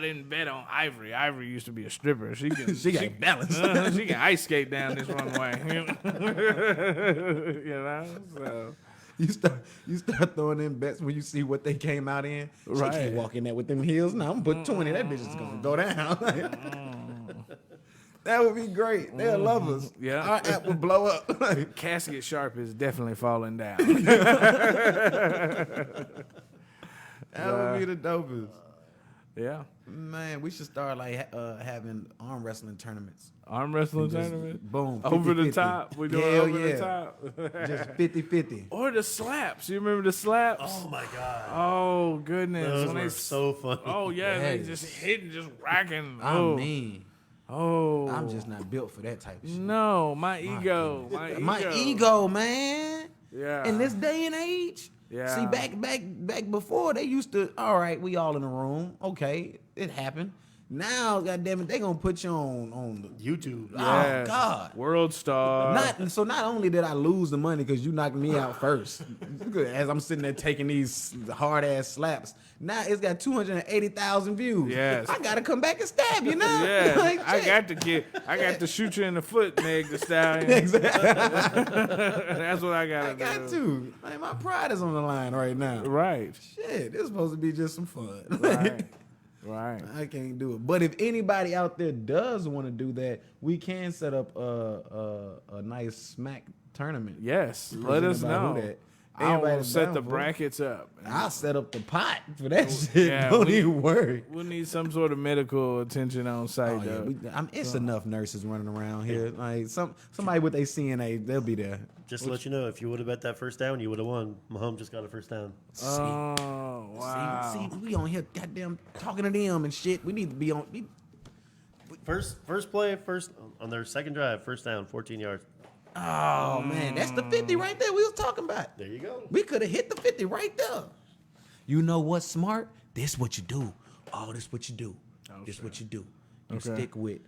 didn't bet on Ivory. Ivory used to be a stripper. She got balance. She can ice skate down this runway. So. You start throwing in bets when you see what they came out in. Right. She can't walk in there with them heels. No, I'm gonna put 20. That bitch is gonna go down. That would be great. They'll love us. Yeah. Our app would blow up. Casket Sharp is definitely falling down. That would be the dopest. Yeah. Man, we should start having arm wrestling tournaments. Arm wrestling Just tournament? Boom. Over 50-50. the top. We do it Hell over yeah. the top. Just 50-50. Or the slaps. You remember the slaps? Oh my god. Oh goodness. Those When were so funny. Oh yeah, they Yes. just hitting, just racking. I mean, Oh. I'm just not built for that type of shit. No, my ego. My ego, man. Yeah. In this day and age. Yeah. See, back before, they used to, all right, we all in a room. Okay, it happened. Now, goddamn it, they gonna put you on the YouTube. Oh God. World Star. Not only did I lose the money because you knocked me out first, as I'm sitting there taking these hard ass slaps. Now it's got 280,000 views. Yes. I gotta come back and stab you now. Yeah, Like, I shit. got to shoot you in the foot, Meg the Stallion. Exactly. That's what I gotta I got do. to. Man, my pride is on the line right now. Right. Shit, it's supposed to be just some fun. Right. I can't do it. But if anybody out there does want to do that, we can set up a nice smack tournament. Yes. Let us presented by know. WhoDat. I'll set the brackets up. I'll set up the pot for that shit. Yeah, Don't even worry. We'll need some sort of medical attention on site, though. It's enough nurses running around here. Like somebody with a CNA, they'll be there. Just to let you know, if you would have bet that first down, you would have won. Mahomes just got a first down. Oh, wow. See, we on here goddamn talking to them and shit. We need to be on. First play, on their second drive, first down, 14 yards. Oh, man. That's the 50 right there we was talking about. There you go. We could have hit the 50 right there. You know what's smart? This what you do. Oh, this what you do. This what you do. You stick with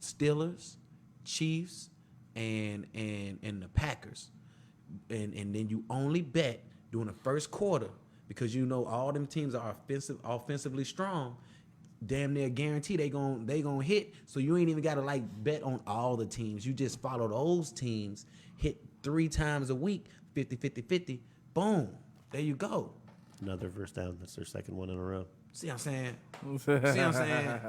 Steelers, Chiefs, and the Packers. And then you only bet during the first quarter because you know all them teams are offensively strong. Damn near guarantee they gon' hit. So you ain't even gotta like bet on all the teams. You just follow those teams, hit 3 times a week, 50-50-50, boom. There you go. Another first down. That's their second one in a row. See what I'm saying? See what I'm saying?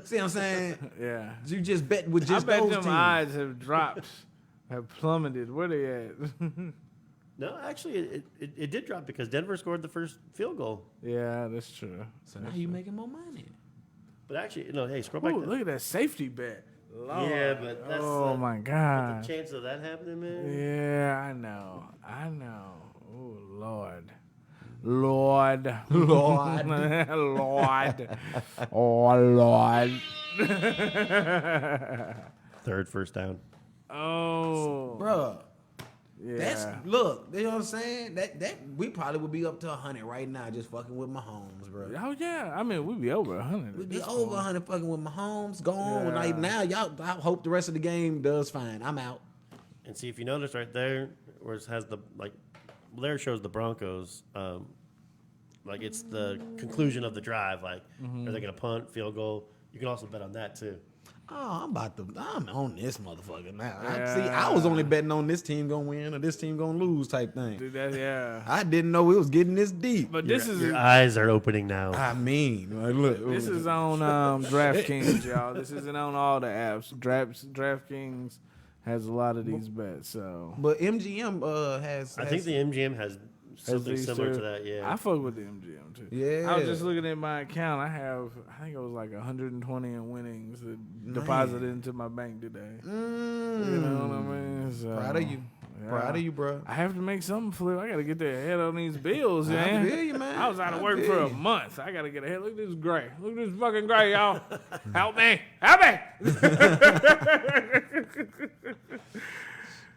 See what I'm saying? Yeah. You just bet with just I bet those them teams. odds have dropped, have plummeted. Where they at? No, actually, it did drop because Denver scored the first field goal. Yeah, that's true. So now you making more money. But actually, hey, scroll back. Ooh, look at that safety bet. Lord. Yeah, but that's my God. the chance of that happening, man. Yeah, I know. Oh, Lord. Lord. Lord. Lord. Oh, Lord. Third first down. Oh. Bruh. Yeah. Look, you know what I'm saying? That we probably would be up to 100 right now just fucking with Mahomes, bro. Oh, yeah. I mean, we'd be over 100. We'd be over 100 fucking with Mahomes. Go on. Like now, I hope the rest of the game does fine. I'm out. And see, if you notice right there, where it has there shows the Broncos, like it's the conclusion of the drive. Like, are they going to punt, field goal? You can also bet on that too. Oh, I'm on this motherfucker now. I was only betting on this team gonna win or this team gonna lose type thing. Dude, yeah. I didn't know it was getting this deep. But Your eyes are opening now. I mean, like, look. This is on DraftKings, y'all. This isn't on all the apps. DraftKings has a lot of these bets. So, but MGM has. I think the MGM has something similar to that. Yeah, I fuck with the MGM too. Yeah, I was just looking at my account. I think it was like 120 in winnings that deposited into my bank today. You know what I mean? So, proud of you. yeah. Proud of you, bro. I have to make something flip. I got to get the head on these bills, man. I feel you, man. I was out of work for a month. I got to get ahead. Look at this gray. Look at this fucking gray, y'all. Help me. Help me.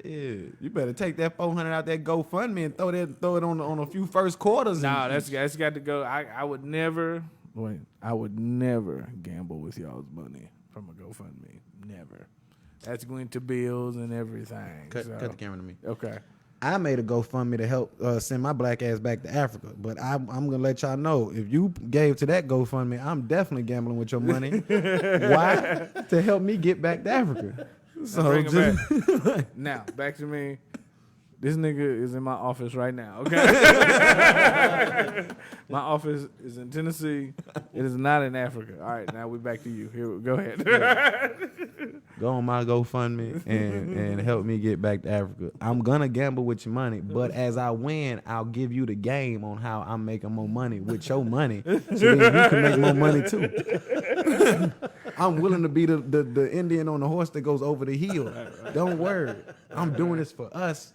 Yeah, you better take that 400 out that GoFundMe and throw it on a few first quarters. No, that's got to go. I would never gamble with y'all's money from a GoFundMe. Never. That's going to bills and everything. Cut the camera to me. Okay. I made a GoFundMe to help send my black ass back to Africa, but I'm gonna let y'all know if you gave to that GoFundMe, I'm definitely gambling with your money. Why? To help me get back to Africa. So bring it back. Now, back to me. This nigga is in my office right now, okay? My office is in Tennessee. It is not in Africa. All right, now we're back to you. Here, go ahead. Go on my GoFundMe and help me get back to Africa. I'm gonna gamble with your money, but as I win, I'll give you the game on how I'm making more money with your money, so then you can make more money too. I'm willing to be the Indian on the horse that goes over the hill. Don't worry, I'm doing this for us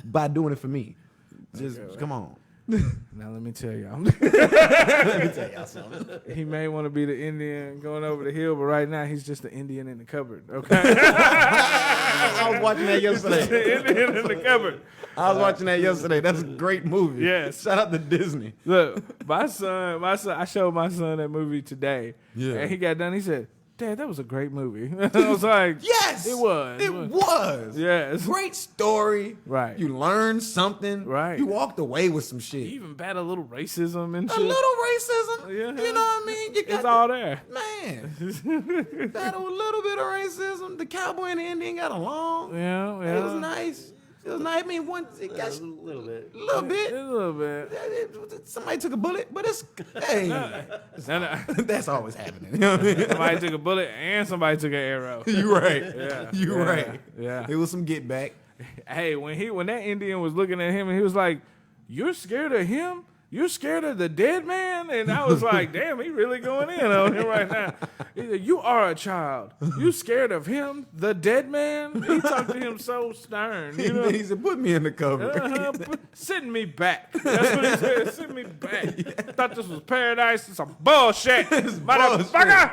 by doing it for me. Just come on. Now let me tell y'all. Something. He may want to be the Indian going over the hill, but right now he's just the Indian in the cupboard. Okay. I was watching that yesterday. The Indian in the cupboard. I was watching that yesterday. That's a great movie. Yes. Shout out to Disney. Look, my son, I showed my son that movie today. Yeah. And he got done. He said, "Dad, that was a great movie." I was like, Yes, it was. It was. Yes. Great story. Right. You learned something. Right. You walked away with some shit. He even battled a little racism and A shit. little racism. Yeah. You know what I mean? You got It's all there. Man. Battle a little bit of racism. The cowboy and the Indian got along. Yeah, yeah. It was nice. It was nice. I mean, it got a little bit. a little bit. A little bit. Somebody took a bullet, but it's hey, that's always happening. You know what I mean? Somebody took a bullet and somebody took an arrow. You right. Yeah. You Yeah. right. Yeah. It was some get back. Hey, when that Indian was looking at him and he was like, "You're scared of him? You're scared of the dead man?" And I was like, "Damn, he really going in on him right now." He said, "You are a child. You scared of him, the dead man?" He talked to him so stern. You know? He said, "Put me in the cover." Send me back. That's what he said. Send me back. Thought this was paradise. It's some bullshit, motherfucker.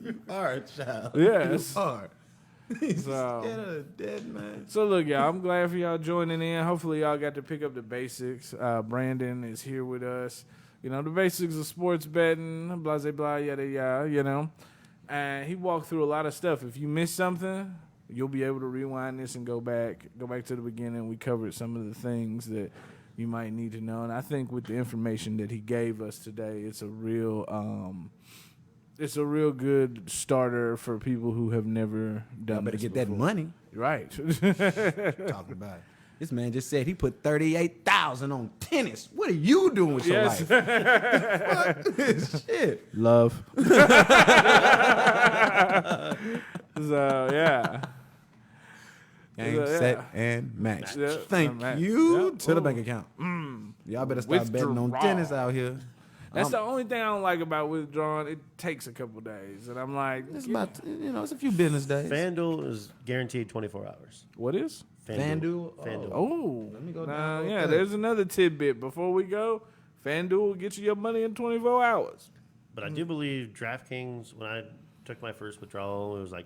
You are a child. Yes. You are. He's So- scared of the dead man. So look, y'all, I'm glad for y'all joining in. Hopefully y'all got to pick up the basics. Brandon is here with us. You know, the basics of sports betting, blah, blah, blah, yada, yada, you know. And he walked through a lot of stuff. If you missed something, you'll be able to rewind this and go back to the beginning. We covered some of the things that you might need to know. And I think with the information that he gave us today, it's a real good starter for people who have never done. I better this get before. that money. Right. Talking about it. This man just said he put 38,000 on tennis. What are you doing with your Yes. life? What? Shit. Love. So yeah. Game, Yeah. set, and match. Yeah, Thank match. you Yep. to the Ooh. bank account. Y'all better start betting on Withdrawal. tennis out here. That's the only thing I don't like about withdrawing. It takes a couple days, and I'm like, It's about, it's a few business days. FanDuel is guaranteed 24 hours. what is? FanDuel? FanDuel. Oh, Let me go nah, download yeah. that. There's another tidbit before we go. FanDuel will get you your money in 24 hours. But I do believe DraftKings, when I took my first withdrawal, it was like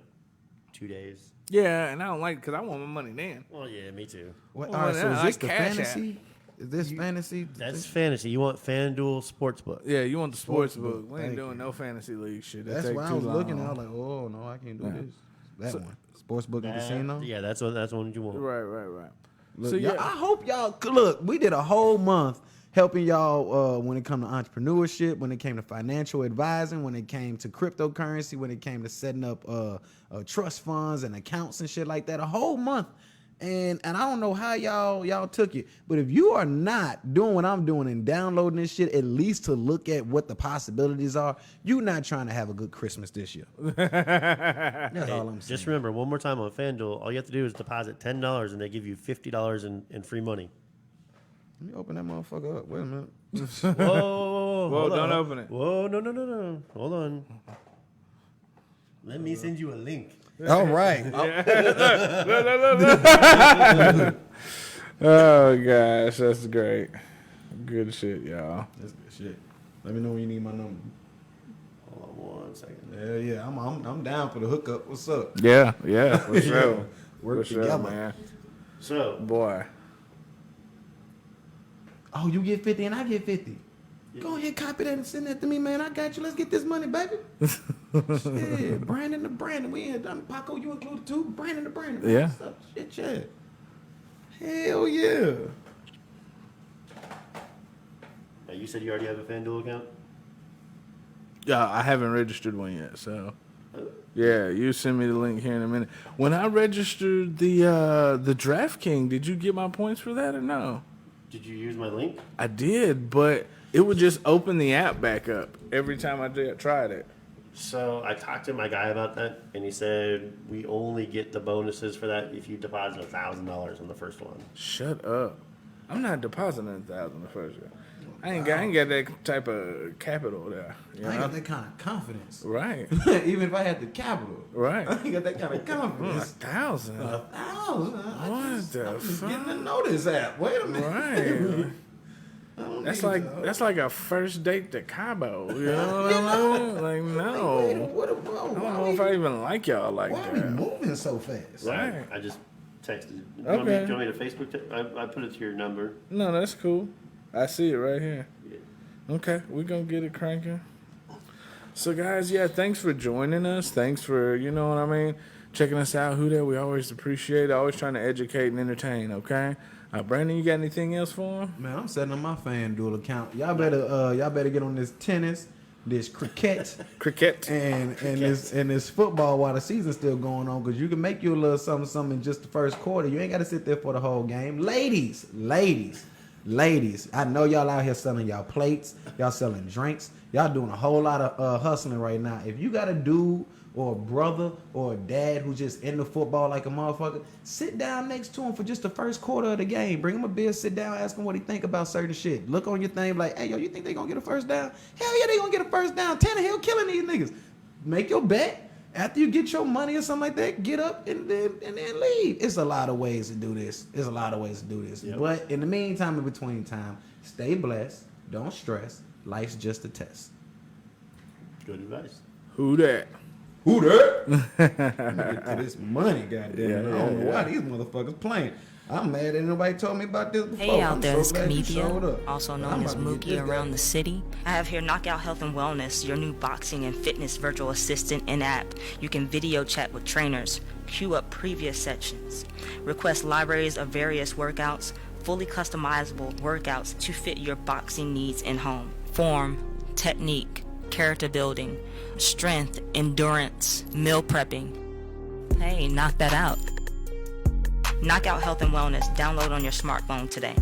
2 days. Yeah, and I don't like it because I want my money then. Well, yeah, me too. What, Well, all right, so yeah, is I this the cash app. fantasy? Is this fantasy? That's fantasy. You want FanDuel Sportsbook. Yeah, you want the sports Sportsbook. book. We ain't Thank doing you. no fantasy league shit. That That's take why I too was looking. I long. was like, oh no, I can't do this. That one, sportsbook and casino. Yeah, that's one you want. Right. Look, So, y'all- yeah. I hope y'all look. We did a whole month helping y'all when it come to entrepreneurship, when it came to financial advising, when it came to cryptocurrency, when it came to setting up trust funds and accounts and shit like that. A whole month. And I don't know how y'all took it, but if you are not doing what I'm doing and downloading this shit, at least to look at what the possibilities are, you're not trying to have a good Christmas this year. That's all I'm saying. Just remember, one more time on FanDuel, all you have to do is deposit $10 and they give you $50 in free money. Let me open that motherfucker up. Wait a minute. Whoa, Whoa, hold don't on. open it. Whoa, no. Hold on. Let me send you a link. All right. Oh gosh, that's great. Good shit, y'all. That's good shit. Let me know when you need my number. Hold on 1 second. Hell yeah, I'm down for the hookup. What's up? Yeah, for sure. Work For sure, together. man. So, Boy. Oh, you get 50 and I get 50. Go ahead, copy that and send that to me, man. I got you. Let's get this money, baby. Shit, Brandon to Brandon. We ain't done Paco, you included too. Brandon to Brandon. Yeah. Stuff. Shit. Hell yeah. you said you already have a FanDuel account? Yeah, I haven't registered one yet, so yeah, you send me the link here in a minute. When I registered the DraftKings, did you get my points for that or no? Did you use my link? I did, but it would just open the app back up every time I tried it. So I talked to my guy about that, and he said we only get the bonuses for that if you deposit $1,000 on the first one. Shut up! I'm not depositing $1,000 the first year. I ain't got that type of capital there. You I ain't know? got that kind of confidence. Right, Even if I had the capital. right. I ain't got that kind of confidence. 1,000. 1,000. What the I'm just fuck? getting to know this app. Wait a minute. Right. I don't That's need like to- that's like a first date to Cabo. You know what I mean? Like Wait, no. what, I don't know if I even like y'all like why are we that. moving so fast? Right. I just texted. Do you Okay. want me to Facebook? I put it to your number. No, that's cool. I see it right here. Yeah. Okay, we're gonna get it cranking. So guys, yeah, thanks for joining us. Thanks for, you know what I mean, checking us out. WhoDat, we always appreciate it. Always trying to educate and entertain, okay? Brandon, you got anything else for him? Man, I'm setting up my FanDuel account. Y'all better get on this tennis, this cricket, Cricket. and this football while the season's still going on, because you can make you a little something in just the first quarter. You ain't got to sit there for the whole game. Ladies, I know y'all out here selling y'all plates, y'all selling drinks, y'all doing a whole lot of hustling right now. If you got a dude or a brother or a dad who's just into football like a motherfucker, sit down next to him for just the first quarter of the game. Bring him a beer, sit down, ask him what he think about certain shit. Look on your thing like, hey, yo, you think they gonna get a first down? Hell yeah, they gonna get a first down. Tannehill killing these niggas. Make your bet. After you get your money or something like that, get up and then leave. It's a lot of ways to do this. Yep. But in the meantime, in between time, stay blessed. Don't stress. Life's just a test. Good advice. WhoDat? Get to this money, goddamn. I don't know why these motherfuckers playing. I'm mad that nobody told me about this before. Hey out there, it's glad you showed Comedia, up. also I'm known as about to get Mookie this around guy. the city. I have here Knockout Health and Wellness, your new boxing and fitness virtual assistant and app. You can video chat with trainers, queue up previous sessions, request libraries of various workouts, fully customizable workouts to fit your boxing needs in home. Form, technique, character building, strength, endurance, meal prepping. Hey, knock that out. Knockout Health and Wellness. Download on your smartphone today.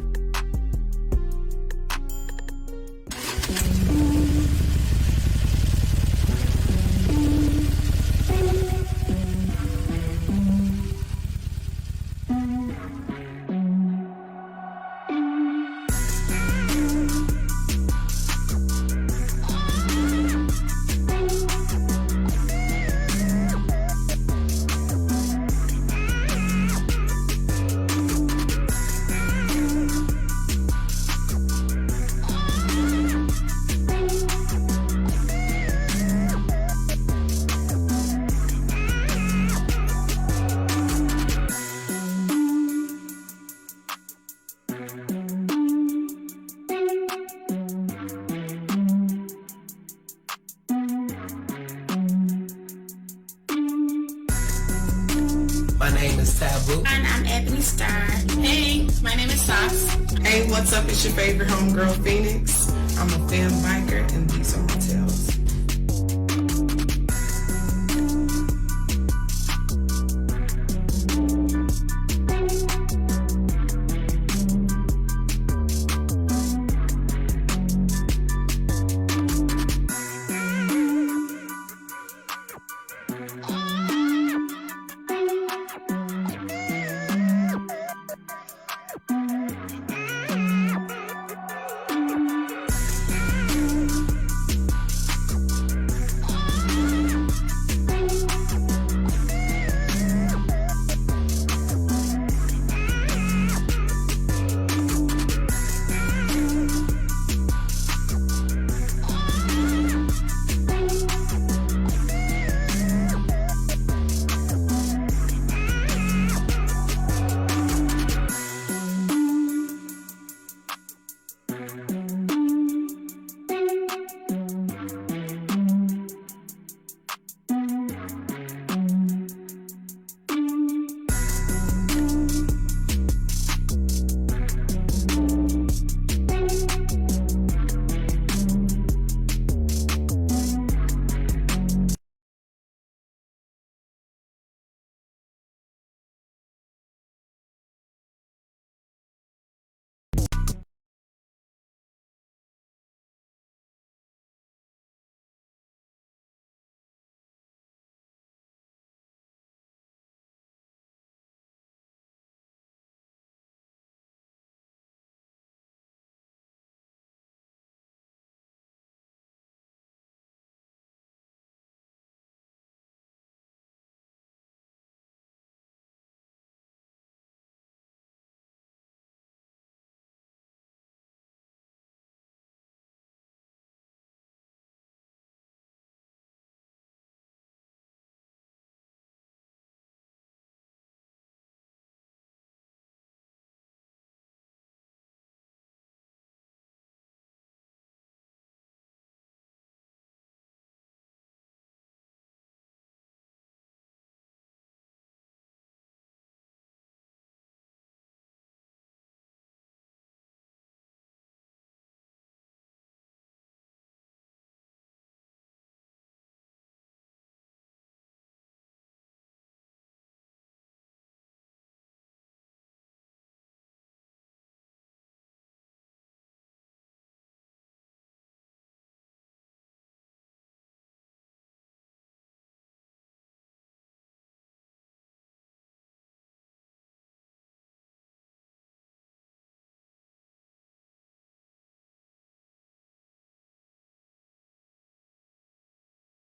My name is Taboo. And I'm Ebony Star. Hey, my name is Sauce. Hey, what's up? It's your favorite homegirl, Phoenix. I'm a film biker, and these are my tales.